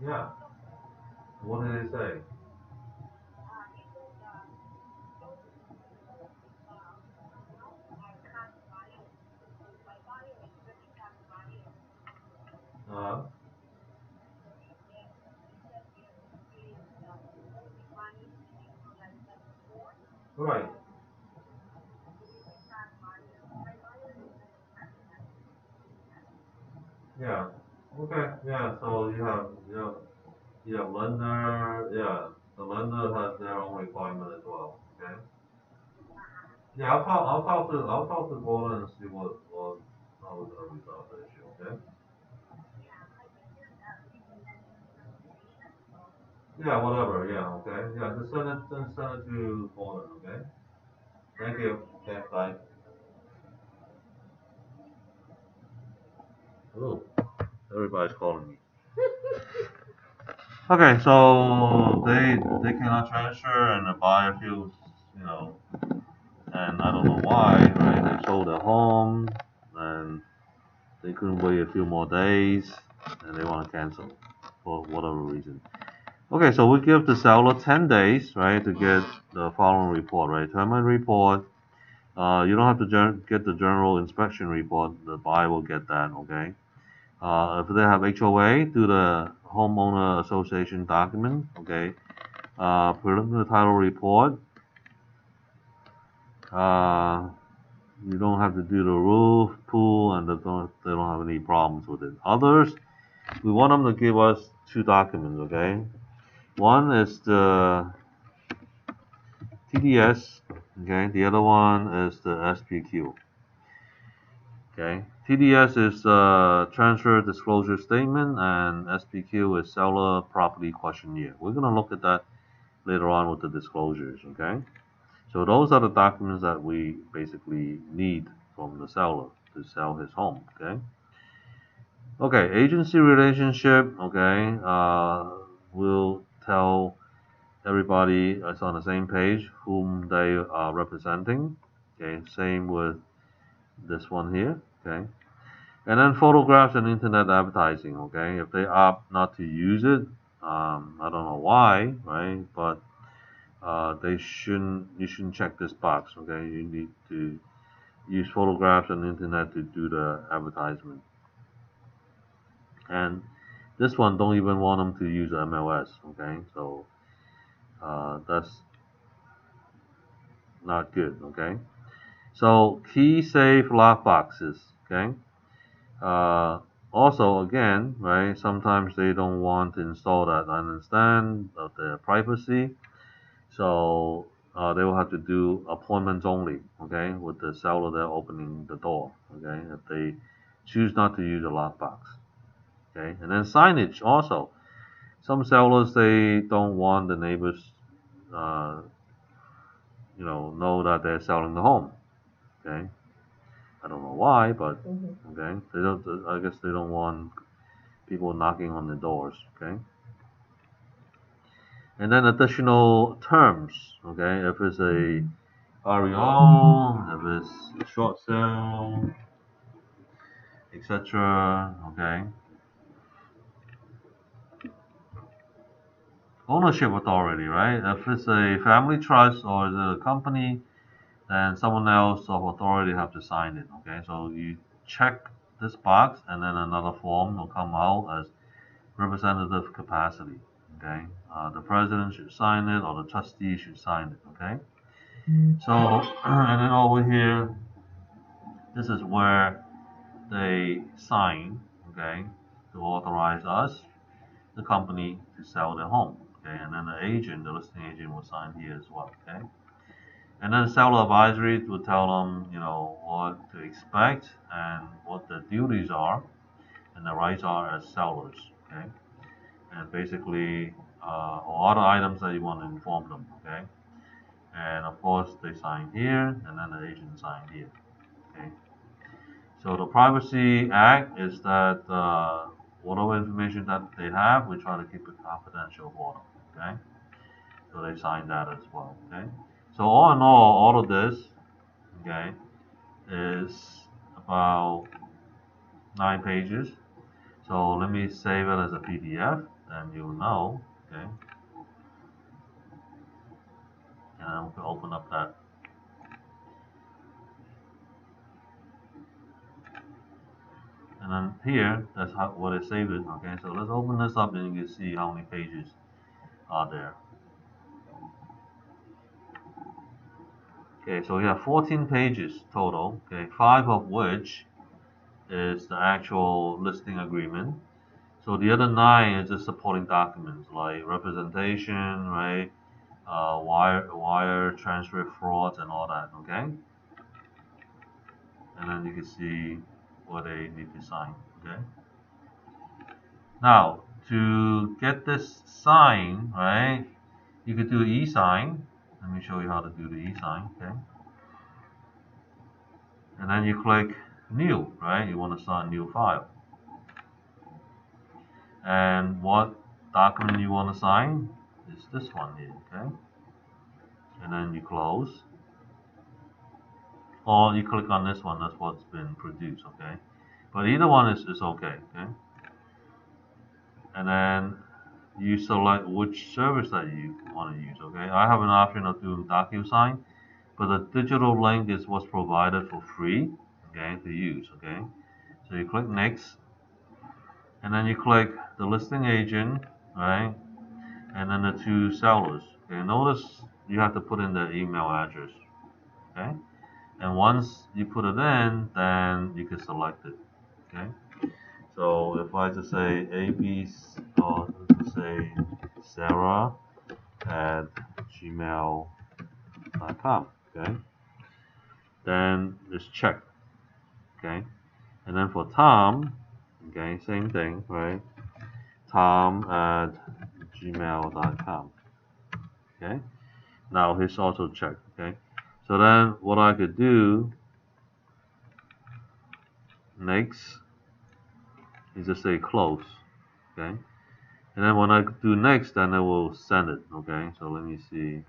Yeah. What did he say? Uh, right. Yeah. Okay. Yeah. So you have lender. Yeah. The lender has their own requirement as well. Okay. Yeah. I'll talk to Gordon and see what how we're gonna resolve the issue. Okay. Yeah, whatever. Yeah, okay. Yeah, just send it to Gordon. Okay. Thank you. Okay, bye. Hello. Everybody's calling me. Okay, so they cannot transfer, and the buyer feels, you know, and I don't know why, right? They sold their home, and they couldn't wait a few more days, and they want to cancel for whatever reason. Okay, so we give the seller 10 days, right, to get the following report, right? Termite report. You don't have to get the general inspection report. The buyer will get that, okay? If they have HOA, do the homeowner association document, okay? Preliminary title report. Uh, you don't have to do the roof, pool, and they don't have any problems with it. Others, we want them to give us two documents, okay? One is the TDS, okay? The other one is the SPQ, okay? TDS is transfer disclosure statement, and SPQ is seller property questionnaire. We're gonna look at that later on with the disclosures, okay? So those are the documents that we basically need from the seller to sell his home, okay? Okay, agency relationship, okay, we'll tell everybody is on the same page whom they are representing, okay, same with this one here, okay? And then photographs and internet advertising, okay? If they opt not to use it, I don't know why, right? But you shouldn't check this box, okay? You need to use photographs and internet to do the advertisement. And this one don't even want them to use MLS, okay? So that's not good, okay? So key safe lock boxes, okay? Uh, Also, again, right? Sometimes they don't want to install that. I understand of their privacy, so they will have to do appointments only, okay, with the seller they're opening the door, okay, if they choose not to use a lockbox, okay, and then signage also. Some sellers they don't want the neighbors, uh, know that they're selling the home, okay. I don't know why, but okay, they don't. I guess they don't want people knocking on the doors, okay. And then additional terms, okay, if it's a REO, if it's short sale, etc. Okay. Ownership authority, right? If it's a family trust or is it a company, then someone else of authority have to sign it. Okay, so you check this box, and then another form will come out as representative capacity. Okay, the president should sign it, or the trustee should sign it. Okay, so and then over here, this is where they sign. Okay, to authorize us, the company, to sell their home. Okay, and then the agent, the listing agent, will sign here as well. Okay, and then seller advisory will tell them, what to expect and what the duties are and the rights are as sellers. Okay, and basically all other items that you want to inform them. Okay, and of course they sign here, and then the agent sign here. Okay, so the Privacy Act is that whatever information that they have, we try to keep it confidential for them. Okay, so they sign that as well. Okay, so all in all of this, okay, is about 9 pages. So let me save it as a PDF, then you'll know. Okay, and we can open up that. And then here, that's what I saved it. Okay, so let's open this up and you can see how many pages are there. Okay, so we have 14 pages total. Okay, 5 of which is the actual listing agreement. So the other 9 is just supporting documents like representation, right? Wire transfer frauds and all that. Okay, and then you can see what they need to sign. Okay. Now to get this sign, right, you could do e-sign. Let me show you how to do the e-sign, okay? And then you click new, right? You want to start a new file. And what document you want to sign is this one here, okay? And then you close. Or you click on this one, that's what's been produced, okay? But either one is okay, okay? And then you select which service that you want to use, okay? I have an option of doing DocuSign, but the digital link is what's provided for free, okay, to use, okay? So you click next, and then you click the listing agent, right? And then the two sellers, okay? Notice you have to put in the email address, okay? And once you put it in, then you can select it, okay? So if I just say AB, or just say Sarah at gmail.com, okay? Then it's checked, okay? And then for Tom, okay, same thing, right? Tom at gmail.com, okay? Now it's also checked, okay? So then what I could do next is just say close, okay? And then when I do next, then it will send it, okay? So let me see.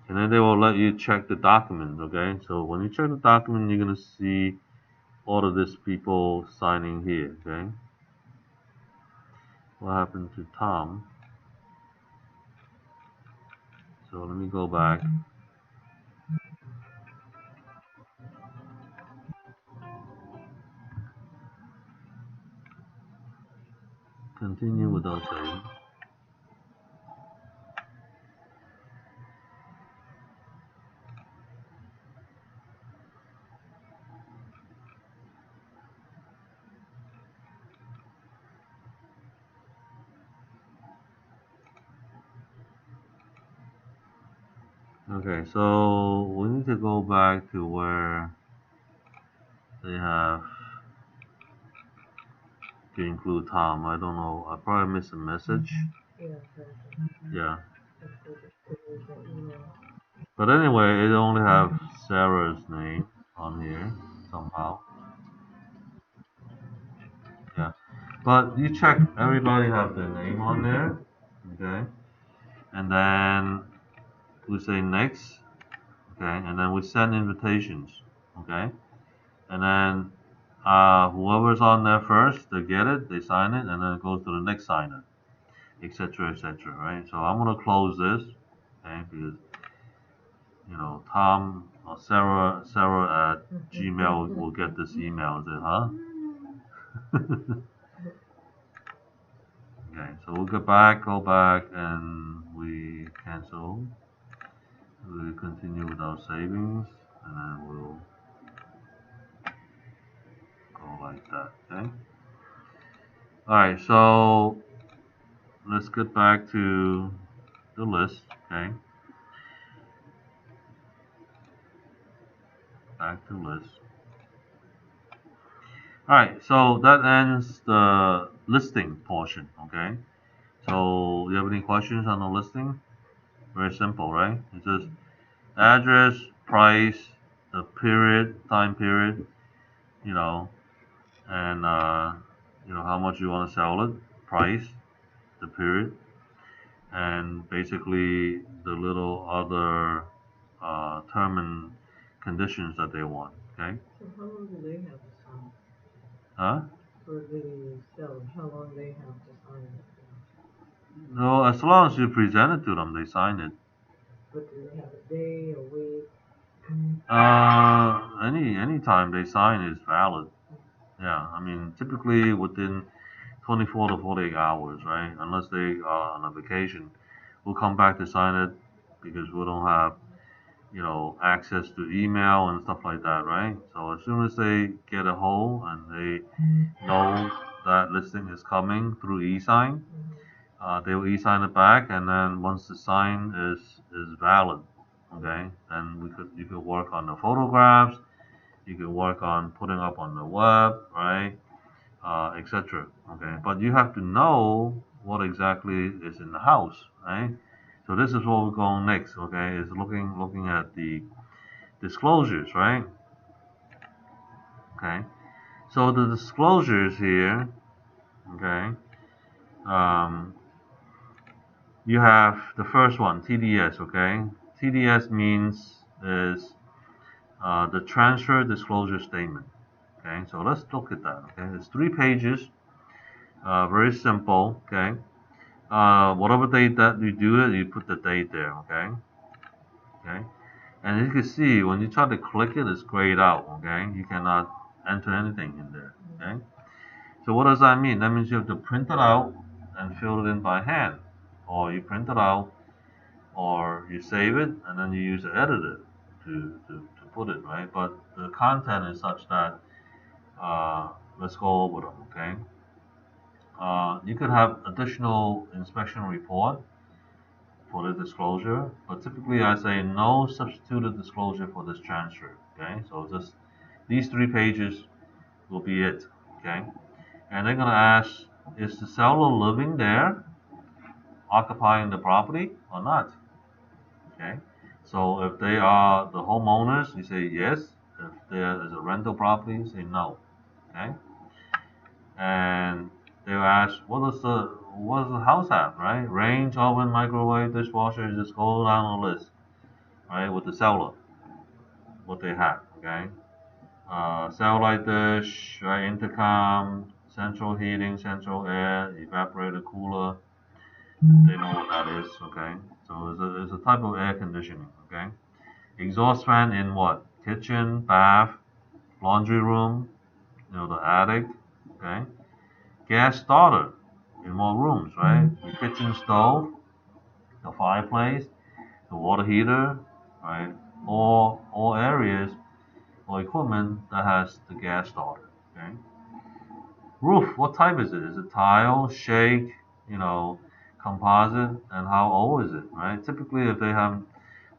And then they will let you check the document, okay? So when you check the document, you're gonna see all of these people signing here, okay? What happened to Tom? So let me go back. Continue without saving. Okay, so we need to go back to where they have to include Tom. I don't know. I probably missed a message. Yeah, Yeah. email. But anyway, it only have Sarah's name on here somehow. Yeah. But you check everybody have their name on there. Okay. And then we say next. Okay. And then we send invitations. Okay. And then whoever's on there first, they get it, they sign it, and then it goes to the next signer, etc., etc. Right? So I'm gonna close this, okay? Because Tom or Sarah at Gmail will get this email. Is it, huh? Okay, so we'll go back, and we cancel. We continue with our savings, and then we'll go like that. Okay. All right, so let's get back to the list. Okay. Back to list. Alright, so that ends the listing portion, okay? So you have any questions on the listing? Very simple, right? It's just address, price, the period, time period, you know, and how much you want to sell it, price, the period, and basically the little other term and conditions that they want, okay? So how long do they have to sign? Huh? For the seller, how long they have to sign it? No, as long as you present it to them, they sign it. But do they have a day, a week? Any time they sign is valid. Yeah, I mean typically within 24 to 48 hours, right? Unless they are on a vacation, we'll come back to sign it because we don't have access to email and stuff like that, right? So as soon as they get a hold and they know that listing is coming through e-sign, they will e-sign it back, and then once the sign is valid, okay, then you could work on the photographs, you could work on putting up on the web, right, etc. Okay, but you have to know what exactly is in the house, right? So this is what we're going next, okay, is looking at the disclosures, right? Okay, so the disclosures here, okay, um, you have the first one, TDS, okay? TDS means is the transfer disclosure statement, okay? So let's look at that, okay? It's 3 pages, very simple, okay? Whatever date that you do it, you put the date there, okay? Okay? And you can see when you try to click it, it's grayed out, okay? You cannot enter anything in there, okay? So what does that mean? That means you have to print it out and fill it in by hand, or you print it out or you save it and then you use the editor to put it, right? But the content is such that let's go over them, okay? You could have additional inspection report for the disclosure, but typically I say no substituted disclosure for this transfer, okay? So just these 3 pages will be it, okay? And they're gonna ask, is the seller living there, occupying the property or not? Okay, so if they are the homeowners, you say yes. If there is a rental property, you say no. Okay, and they'll ask, what does the house have, right? Range, oven, microwave, dishwasher. Just go down the list, right? With the seller, what they have. Okay, satellite dish, right? Intercom, central heating, central air, evaporator, cooler. They know what that is. Okay, so it's a type of air conditioning. Okay. Exhaust fan in what? Kitchen, bath, laundry room, the attic, okay? Gas starter in more rooms, right? The kitchen stove, the fireplace, the water heater, right? All areas or equipment that has the gas starter, okay? Roof, what type is it? Is it tile, shake, you know, composite, and how old is it, right? Typically, if they have a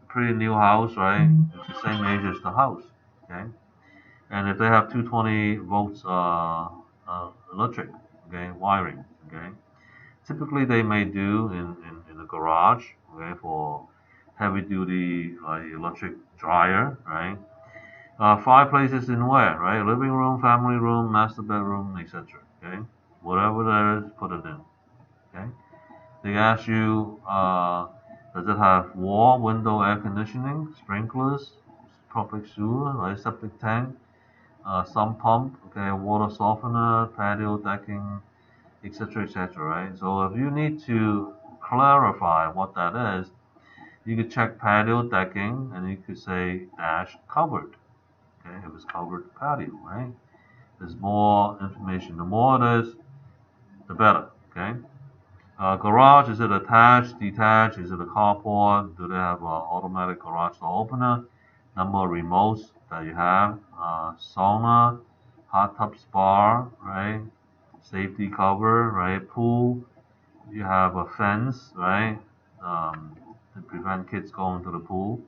pretty new house, right, it's the same age as the house, okay? And if they have 220 volts electric, okay, wiring, okay, typically they may do in the garage, okay, for heavy duty electric dryer, right? Fireplaces in where, right? Living room, family room, master bedroom, etc. Okay, whatever there is, put it in. Okay. They ask you, does it have wall, window, air conditioning, sprinklers, public sewer, right? Septic tank, sump pump, okay, water softener, patio decking, etc., right? So if you need to clarify what that is, you could check patio decking and you could say dash covered, okay, if it's covered patio, right? There's more information. The more it is, the better, okay? Garage, is it attached, detached? Is it a carport? Do they have an automatic garage door opener? Number of remotes that you have, sauna, hot tub spa, right? Safety cover, right? Pool, you have a fence, right? Um, to prevent kids going to the pool.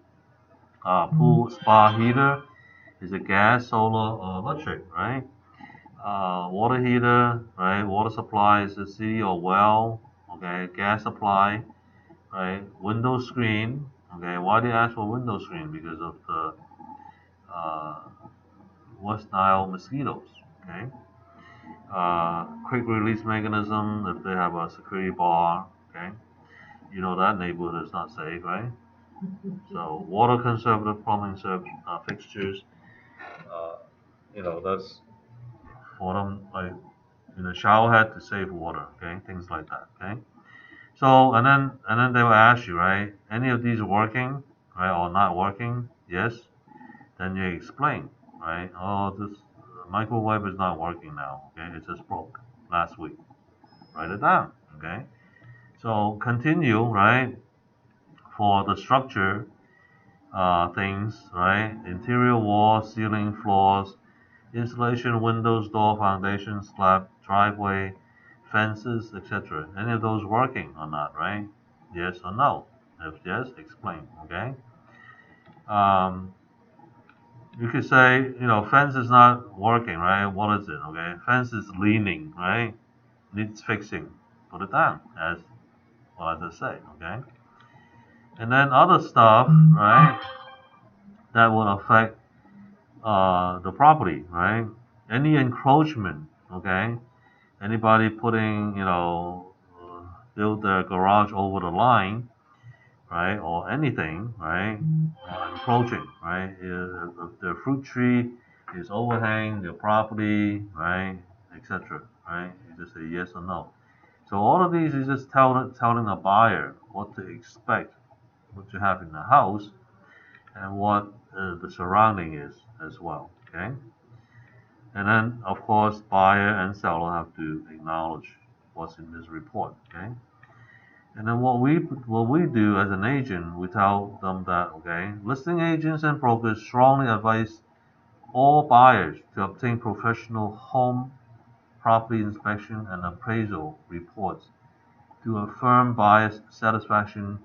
Pool spa heater, is it gas, solar, or electric, right? Water heater, right? Water supply, is it city or well, okay? Gas supply, right? Window screen, okay? Why do you ask for window screen? Because of the uh, West Nile mosquitoes, okay? Quick release mechanism, if they have a security bar, okay? You know that neighborhood is not safe, right? So water conservative plumbing fixtures, uh, that's for them, like in a shower head to save water, okay? Things like that, okay? So and then they will ask you, right? Any of these working, right, or not working? Yes. Then you explain, right? Oh, this microwave is not working now. Okay, it just broke last week. Write it down. Okay. So continue, right? For the structure things, right? Interior walls, ceiling, floors, insulation, windows, door, foundation, slab, driveway, fences, etc. Any of those working or not, right? Yes or no? If yes, explain. Okay. Um, you could say, fence is not working, right? What is it? Okay, fence is leaning, right? Needs fixing. Put it down as well as I say, okay? And then other stuff, right, that will affect the property, right? Any encroachment, okay? Anybody putting, build their garage over the line, right, or anything, right, encroaching, right? If the fruit tree is overhanging your property, right, etc., right? You just say yes or no. So all of these is just telling a buyer what to expect, what you have in the house, and what the surrounding is as well. Okay, and then of course buyer and seller have to acknowledge what's in this report. Okay, and then what we do as an agent, we tell them that listing agents and brokers strongly advise all buyers to obtain professional home property inspection and appraisal reports to affirm buyer's satisfaction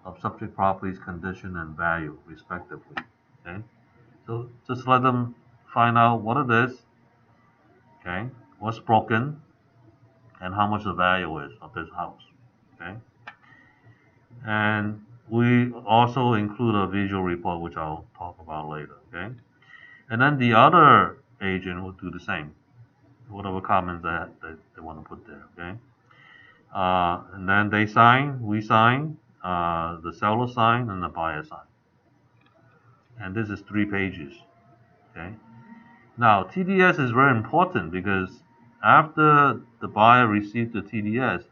of subject property's condition and value, respectively. Okay, so just let them find out what it is, okay, what's broken, and how much the value is of this house. Okay, and we also include a visual report, which I'll talk about later. Okay, and then the other agent will do the same, whatever comments that they want to put there. Okay, and then they sign, we sign, the seller sign, and the buyer sign. And this is 3 pages. Okay. Now TDS is very important because after the buyer receives the TDS,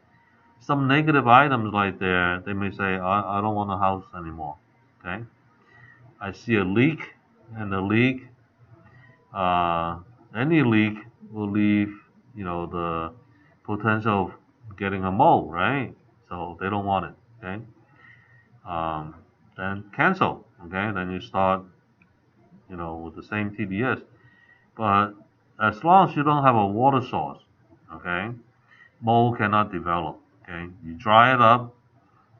some negative items like there, they may say, I don't want a house anymore. Okay. I see a leak, and the leak, uh, any leak will leave, the potential of getting a mold, right? So they don't want it. Okay. Um, then cancel. Okay. Then you start, with the same TDS. But as long as you don't have a water source, okay, mold cannot develop. Okay, you dry it up.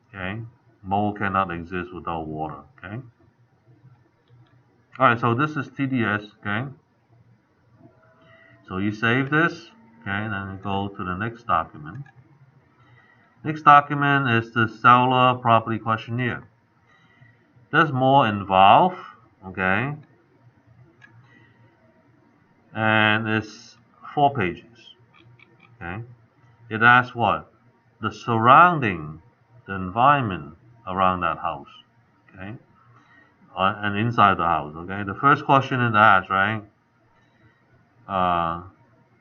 Okay, mold cannot exist without water. Okay. All right. So this is TDS. Okay. So you save this. Okay, and then you go to the next document. Next document is the seller property questionnaire. There's more involved. Okay, and it's 4 pages. Okay. It asks what? The surrounding, the environment around that house, okay, and inside the house, okay. The first question it asks, right? Uh,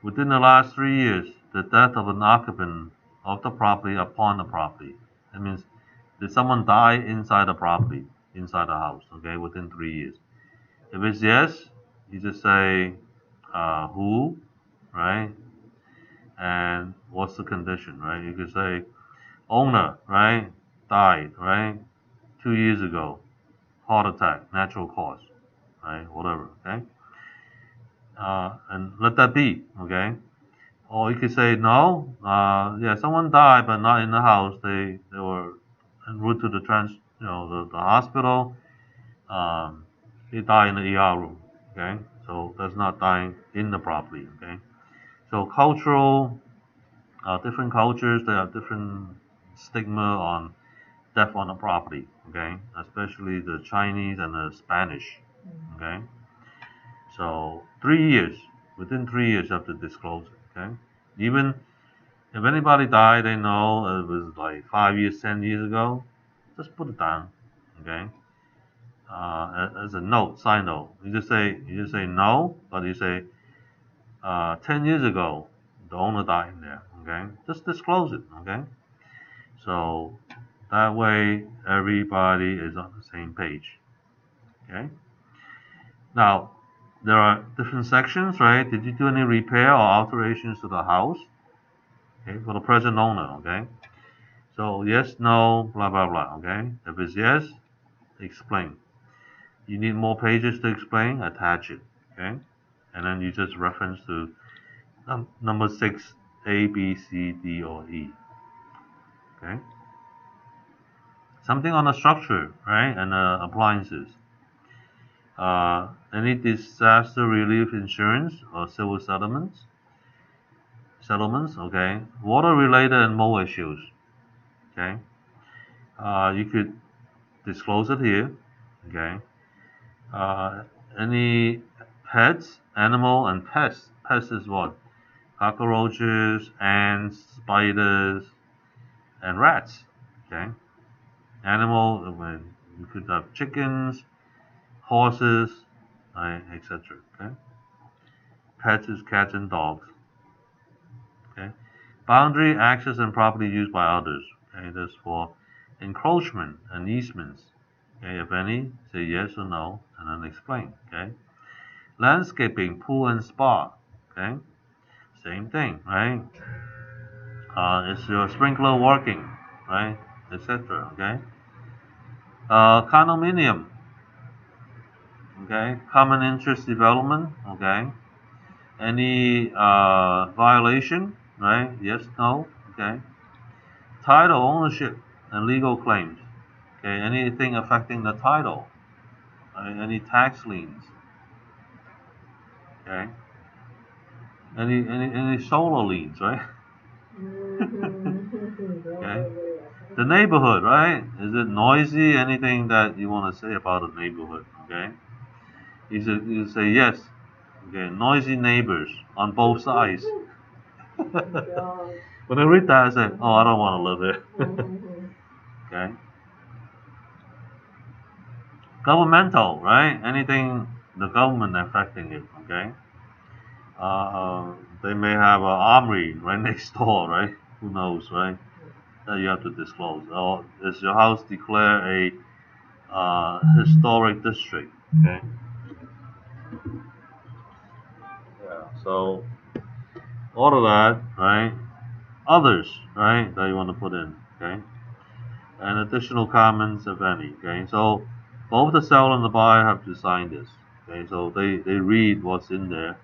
Within the last 3 years, the death of an occupant of the property upon the property. That means, did someone die inside the property, inside the house, okay, within 3 years? If it's yes, you just say who, right? And what's the condition, right? You could say owner, right? Died, right? 2 years ago, heart attack, natural cause, right? Whatever, okay? And let that be, okay? Or you could say no, yeah, someone died, but not in the house. They were en route to the hospital. Um, they died in the ER room, okay? So that's not dying in the property, okay? So cultural, different cultures, they have different stigma on death on the property, okay? Especially the Chinese and the Spanish, okay? So 3 years, within 3 years, you have to disclose it, okay? Even if anybody died, they know it was like 5 years, 10 years ago. Just put it down, okay? As a note, side note. You just say no, but you say 10 years ago, the owner died in there, okay? Just disclose it, okay? So that way everybody is on the same page, okay? Now, there are different sections, right? Did you do any repair or alterations to the house? Okay, for the present owner, okay? So yes, no, blah, blah, blah, okay? If it's yes, explain. You need more pages to explain, attach it, okay? And then you just reference to number 6, A, B, C, D, or E, okay? Something on the structure, right? And appliances. Any disaster relief insurance or civil settlements, okay. Water related and mold issues, okay. You could disclose it here, okay. Uh, any pets, animal and pests. Pests is what? Cockroaches, ants, spiders, and rats, okay. Animal, you could have chickens, horses, right, etc. Okay. Pets is cats and dogs. Okay. Boundary, access, and property used by others. Okay. That's for encroachment and easements. Okay. If any, say yes or no, and then explain. Okay. Landscaping, pool and spa. Okay. Same thing, right? Is your sprinkler working, right? Etc. Okay. Condominium. Okay. Common interest development. Okay. Any violation, right? Yes, no. Okay. Title ownership and legal claims. Okay. Anything affecting the title. Right? Any tax liens. Okay. Any solar liens, right? Okay. The neighborhood, right? Is it noisy? Anything that you want to say about the neighborhood? Okay. You say yes. Okay. Noisy neighbors on both sides. When I read that, I say, oh, I don't want to live there. Okay. Governmental, right? Anything the government affecting it, okay? They may have an armory right next door, right? Who knows, right? That you have to disclose. Or is your house declared a historic district? Okay. Yeah. So all of that, right? Others, right? That you want to put in, okay? And additional comments, if any, okay? So both the seller and the buyer have to sign this, okay? So they read what's in there,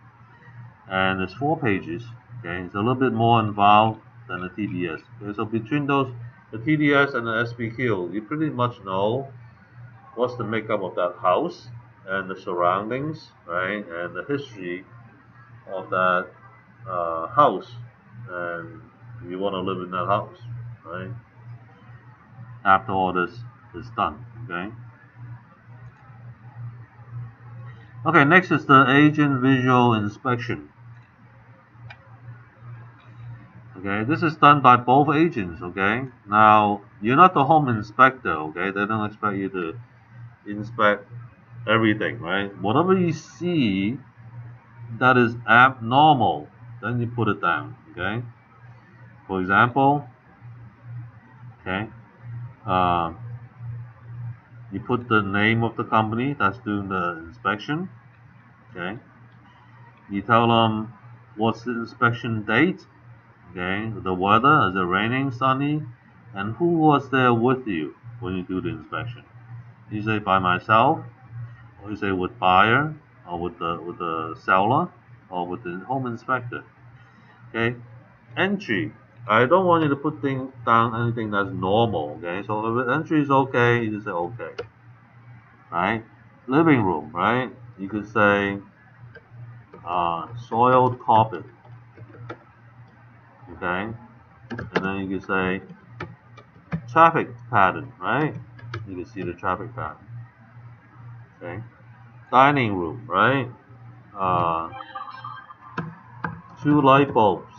and it's 4 pages, okay? It's a little bit more involved than the TDS, okay? So between those, the TDS and the SPQ, you pretty much know what's the makeup of that house and the surroundings, right? And the history of that house, and you want to live in that house, right? After all this is done, okay? Okay, next is the agent visual inspection. Okay, this is done by both agents, okay? Now, you're not the home inspector, okay? They don't expect you to inspect everything, right? Whatever you see that is abnormal, then you put it down, okay? For example, okay, uh, you put the name of the company that's doing the inspection, okay? You tell them what's the inspection date, okay? The weather, is it raining, sunny, and who was there with you when you do the inspection? You say by myself, or you say with buyer, or with the seller, or with the home inspector. Okay. Entry. I don't want you to put down anything that's normal. Okay. So if entry is okay, you just say okay. Right. Living room. Right. You could say soiled carpet. Okay. And then you could say traffic pattern. Right. You can see the traffic pattern. Okay. Dining room. Right. Uh, 2 light bulbs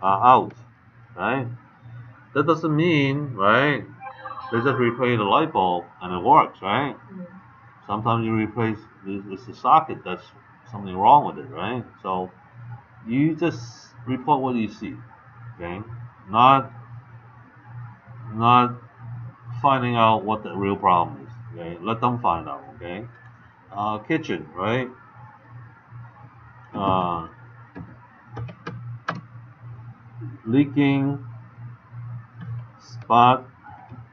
are out, right? That doesn't mean, right, they just replace the light bulb and it works, right? Sometimes you replace it's the socket that's something wrong with it, right? So you just report what you see, okay? Not finding out what the real problem is, okay? Let them find out, okay? Kitchen, right? Uh, leaking spot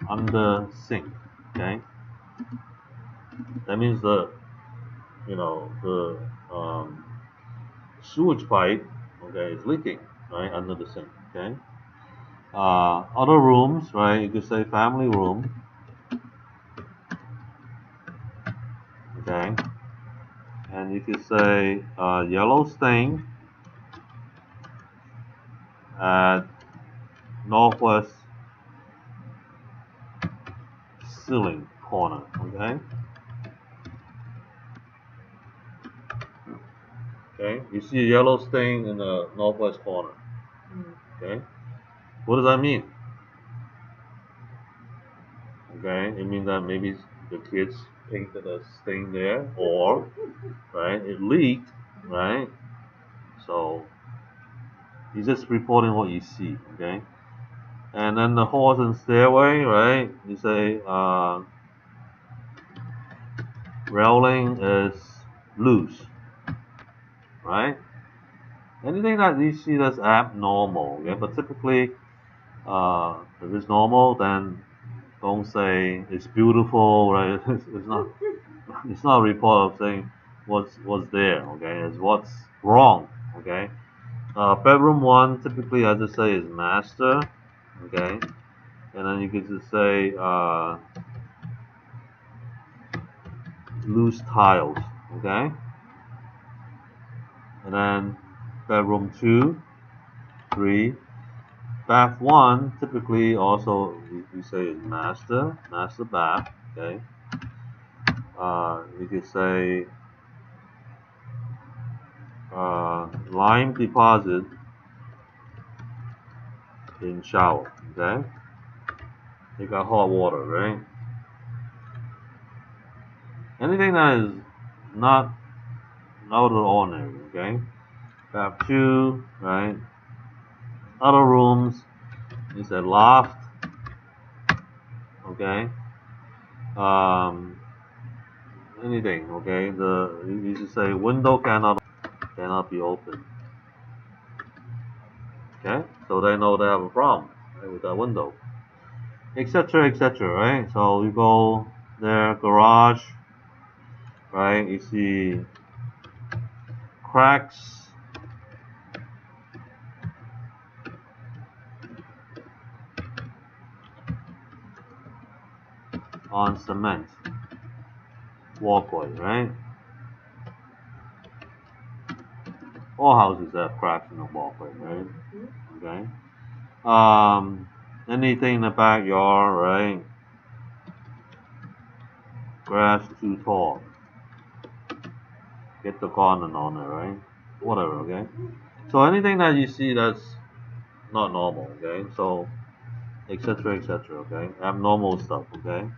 under sink, okay? That means the sewage pipe, okay, is leaking, right, under the sink, okay. Other rooms, right, you could say family room, then you could say yellow stain at northwest ceiling corner, okay? Okay, you see a yellow stain in the northwest corner, okay? What does that mean? Okay, it means that maybe the kids painted a stain there, or, right, it leaked, right? So, you're just reporting what you see, okay? And then the halls and stairway, right? You say railing is loose, right? Anything that you see that's abnormal, okay? But typically, if it's normal, then don't say it's beautiful, right? It's not. It's not a report of saying what's there, okay? It's what's wrong, okay? Bedroom one typically I just say is master, okay? And then you could just say loose tiles, okay? And then bedroom 2, 3, bath 1 typically also we say is master bath, okay? You could say lime deposit in shower, okay? You got hot water, right? Anything that is not out of the ordinary, okay? Bath 2, right? Other rooms, you said loft, okay? Anything, okay? You should say window cannot be open, okay? So they know they have a problem, right, with that window, etc., right? So you go there, garage, right? You see cracks on cement walkway, right? All houses have cracks in the walkway, right? Okay. Anything in the backyard, right? Grass too tall. Get the garden on it, right? Whatever, okay? So anything that you see that's not normal, okay? So, etc., okay? Abnormal stuff, okay?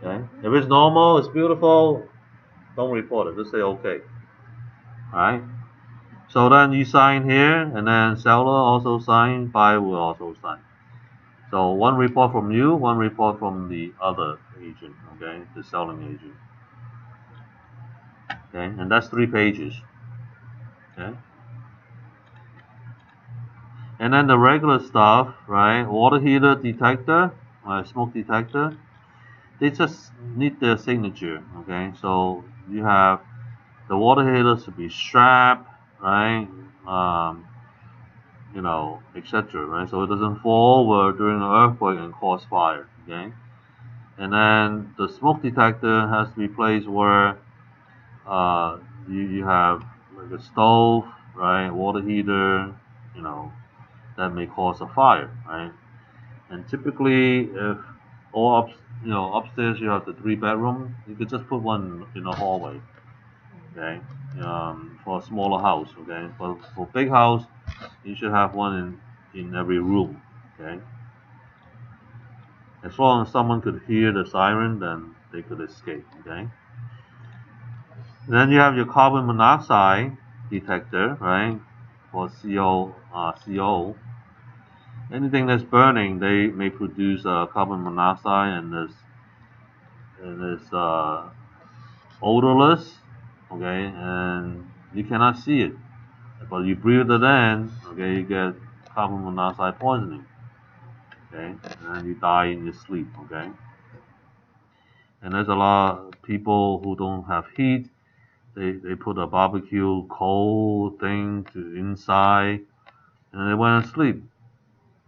Okay? If it's normal, it's beautiful, don't report it. Just say okay. Alright? So then you sign here, and then seller also sign, buyer will also sign. So one report from you, one report from the other agent, okay, the selling agent. Okay, and that's 3 pages. Okay. And then the regular stuff, right? Water heater detector, smoke detector. They just need their signature. Okay, so you have the water heater to be strapped, right? Etc. Right? So it doesn't fall over during an earthquake and cause fire. Okay. And then the smoke detector has to be placed where you have like a stove, right? Water heater, you know, that may cause a fire, right? And typically, if all upstairs you have the 3 bedroom, you could just put one in the hallway, okay? For a smaller house, okay? But for big house, you should have one in every room, okay? As long as someone could hear the siren, then they could escape, okay? And then you have your carbon monoxide detector, right? For CO. Anything that's burning, they may produce carbon monoxide, and it's odorless, okay, and you cannot see it, but you breathe it in, okay, you get carbon monoxide poisoning, okay, and you die in your sleep, okay. And there's a lot of people who don't have heat. They put a barbecue coal thing to inside, and they went to sleep,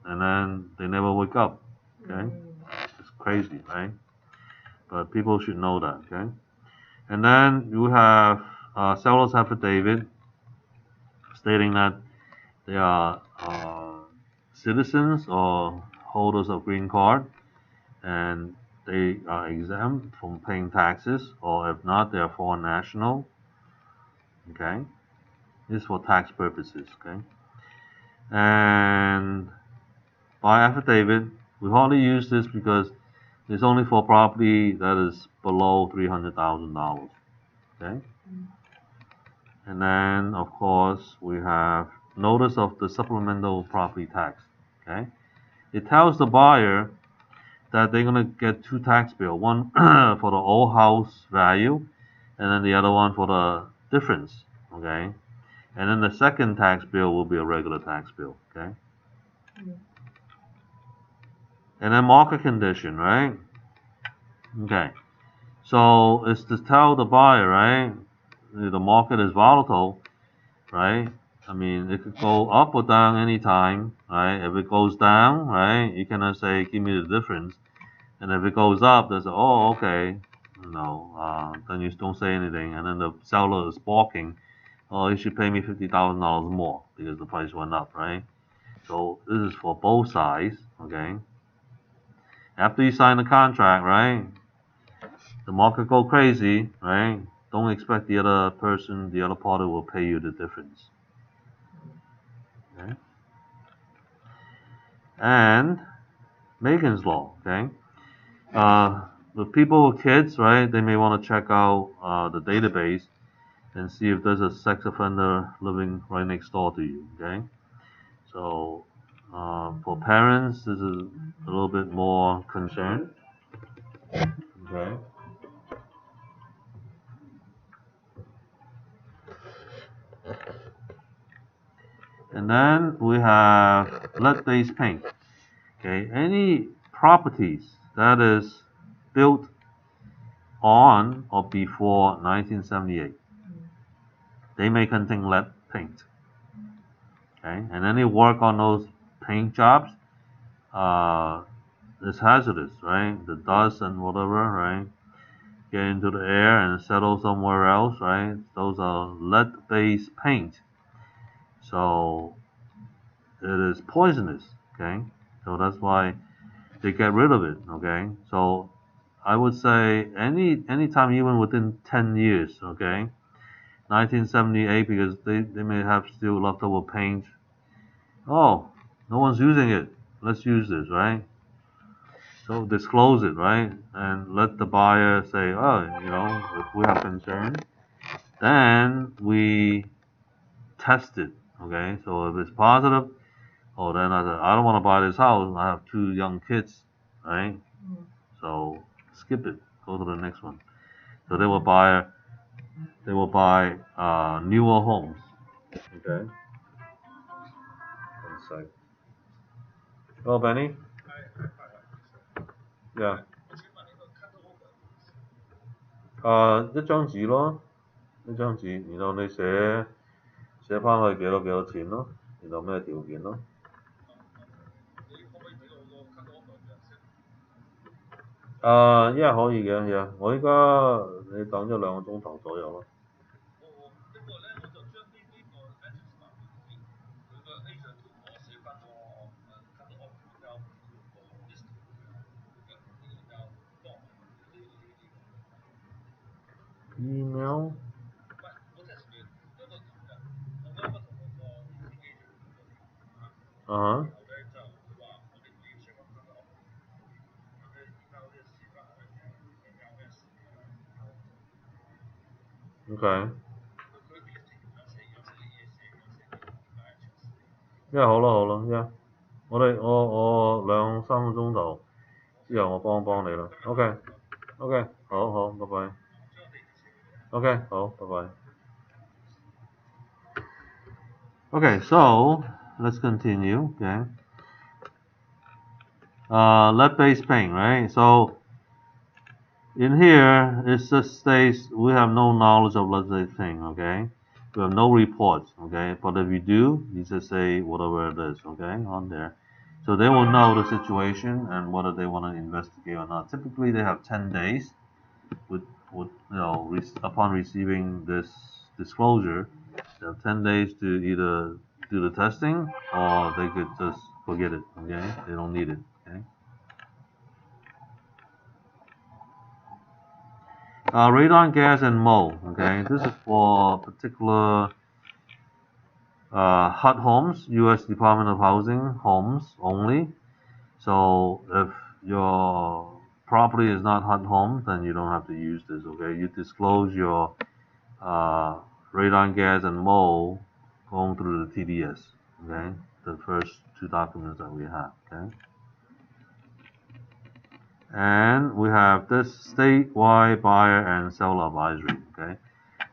and then they never wake up. Okay, it's crazy, right? but people should know that, okay? And then you have seller's affidavit stating that they are citizens or holders of green card, and they are exempt from paying taxes, or if not, they are foreign national. Okay, this is for tax purposes. Okay, and by affidavit, we hardly use this because it's only for property that is below $300,000. Okay, and then of course we have notice of the supplemental property tax. Okay, it tells the buyer that they're gonna get two tax bills, one for the old house value, and then the other one for the difference. Okay, and then the second tax bill will be a regular tax bill. Okay, and then market condition, right? Okay, so it's to tell the buyer, right? The market is volatile, right? I mean, it could go up or down anytime, right? If it goes down, right, you cannot say, give me the difference. And if it goes up, they say, oh, okay, then you don't say anything. And then the seller is balking, oh, you should pay me $50,000 more because the price went up, right? So this is for both sides, okay? After you sign the contract, right, the market go crazy, right? Don't expect the other person, the other party will pay you the difference. Okay? And Megan's Law, okay? The people with kids, right, they may want to check out the database and see if there's a sex offender living right next door to you, okay? So for parents, this is a little bit more concern, okay? And then we have lead-based paint, okay? Any properties that is built on or before 1978, they may contain lead paint, okay? And any work on those paint jobs is hazardous, right? The dust and whatever, right? Get into the air and settle somewhere else, right? Those are lead-based paint. So it is poisonous, okay? So that's why they get rid of it, okay? So I would say anytime even within 10 years, okay? 1978, because they may have still leftover paint. Oh, no one's using it. Let's use this, right? So disclose it, right? And let the buyer say, oh, if we have concern, then we test it, okay? So if it's positive, oh, then I said, I don't want to buy this house. I have two young kids, right? So skip it. Go to the next one. So they will buy newer homes. Okay. One sec. Hello, Benny. Yeah. 一張紙咯，一張紙，然後你寫翻去幾多錢咯，然後咩條件咯。可以嘅，我依家你等咗2個鐘頭左右咯。Email。OK。好啦，我2、3個鐘頭之後我幫你啦。OK，好，拜拜。OK，好，拜拜。Okay, so let's continue. Okay. Lead-based paint, right? So in here it just states we have no knowledge of lead-based paint. Okay, we have no reports. Okay, but if you do, you just say whatever it is. Okay, on there, so they will know the situation and whether they want to investigate or not. Typically, they have 10 days. upon receiving this disclosure, they have 10 days to either do the testing or they could just forget it. Okay, they don't need it. Okay. Radon gas and mold. Okay, this is for particular HUD homes, U.S. Department of Housing homes only. So if your property is not HUD home, then you don't have to use this. Okay, you disclose your radon gas and mold going through the TDS. Okay, the first two documents that we have. Okay. And we have this statewide buyer and seller advisory. Okay,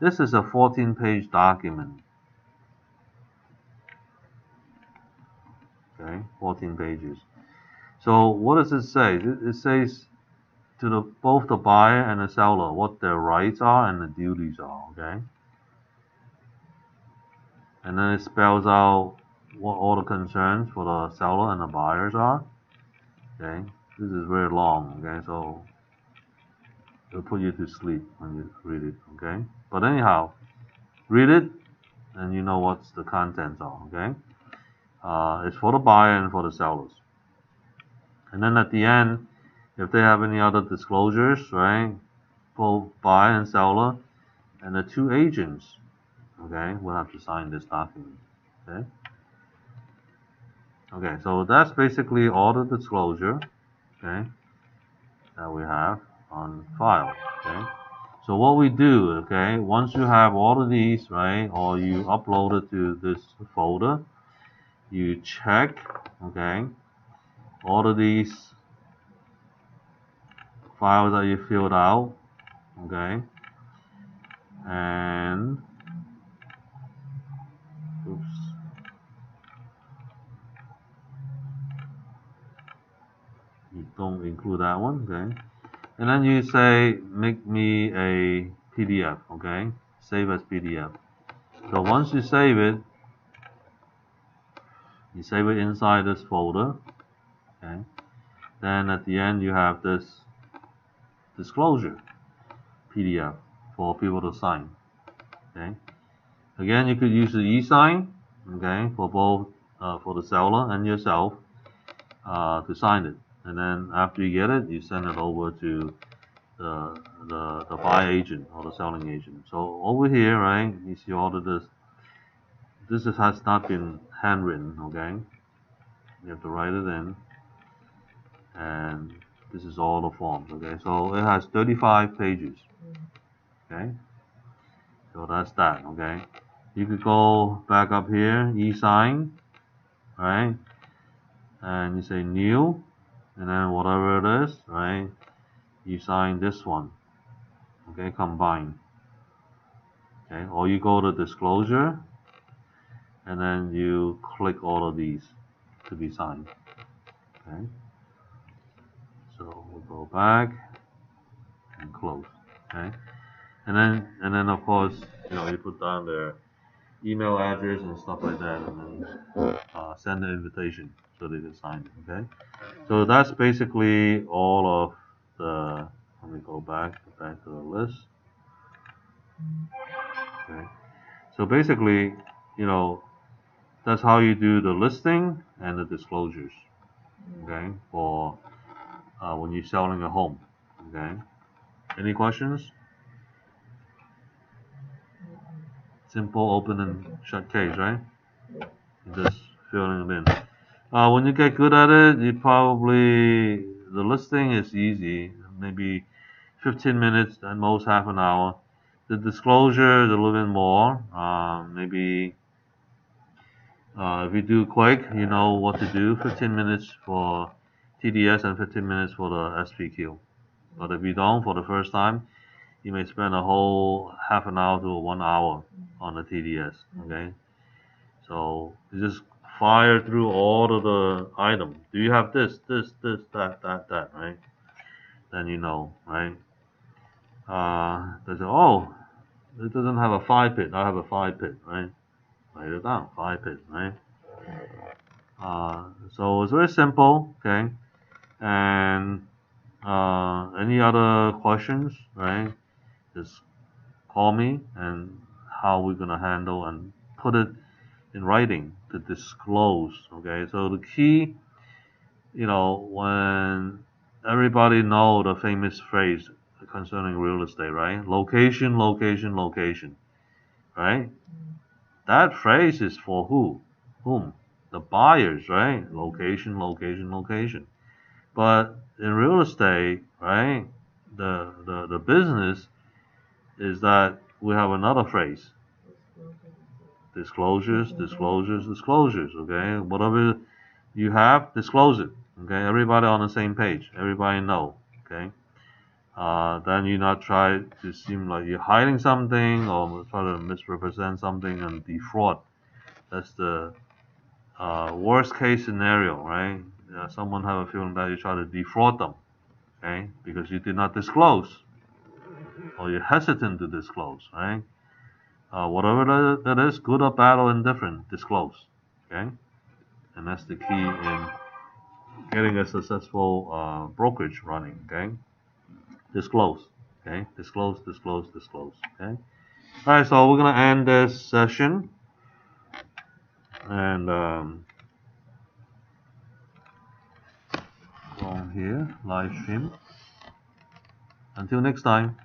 this is a 14-page document. Okay, 14 pages. So what does it say? It says to both the buyer and the seller what their rights are and the duties are. Okay, and then it spells out what all the concerns for the seller and the buyers are. Okay, this is very long. Okay, so it'll put you to sleep when you read it. Okay, but anyhow, read it and you know what the contents are. Okay, it's for the buyer and for the sellers. And then at the end, if they have any other disclosures, right, both buyer and seller and the two agents, okay, will have to sign this document. Okay. Okay, so that's basically all the disclosure, okay, that we have on file. Okay. So what we do, okay, once you have all of these, right, or you upload it to this folder, you check, okay, all of these files that you filled out, okay, and oops, you don't include that one, okay, and then you say make me a PDF, okay, save as PDF. So once you save it inside this folder, okay, then at the end you have this disclosure PDF for people to sign. Okay. Again, you could use the e-sign, okay, for both for the seller and yourself to sign it. And then after you get it, you send it over to the buy agent or the selling agent. So over here, right, you see all of this. This has not been handwritten, okay. You have to write it in, and this is all the forms, okay. So it has 35 pages, okay. So that's that, okay. You could go back up here, e-sign, right, and you say new, and then whatever it is, right, you sign this one, okay, combine, okay, or you go to disclosure, and then you click all of these to be signed, okay. So we'll go back and close, okay, and then of course, you put down their email address and stuff like that, and then send an invitation so they can sign it. Okay, so that's basically all of the. Let me go back to the list. Okay, so basically, that's how you do the listing and the disclosures. Okay, for when you're selling a home. Okay, any questions? Simple open and shut case, right? You're just filling it in. When you get good at it, the listing is easy, maybe 15 minutes, at most half an hour. The disclosure is a little bit more, maybe if you do quick, you know what to do, 15 minutes for TDS and 15 minutes for the SPQ. But if you don't for the first time, you may spend a whole half an hour to 1 hour on the TDS, okay? So you just fire through all of the items. Do you have this, that, right? Then you know, right? They say, oh, it doesn't have a 5-pit. I have a 5-pit, right? Write it down, 5-pit, right? So it's very simple, okay? And Any other questions, right? Just call me, and how we're gonna handle and put it in writing to disclose. Okay, so the key, when everybody know the famous phrase concerning real estate, right? Location, location, location, right? That phrase is for who? Whom? The buyers, right? Location, location, location. But in real estate, right? The business is that we have another phrase: disclosures, disclosures, disclosures. Okay, whatever you have, disclose it. Okay, everybody on the same page. Everybody know. Okay. Then you not try to seem like you're hiding something or try to misrepresent something and defraud. That's the worst case scenario, right? Someone have a feeling that you try to defraud them, okay, because you did not disclose or you're hesitant to disclose, right? Whatever that is, good or bad or indifferent, disclose, okay? And that's the key in getting a successful brokerage running, okay? Disclose, okay? Disclose, disclose, disclose, okay? All right, so we're gonna end this session and go on here, live stream. Until next time.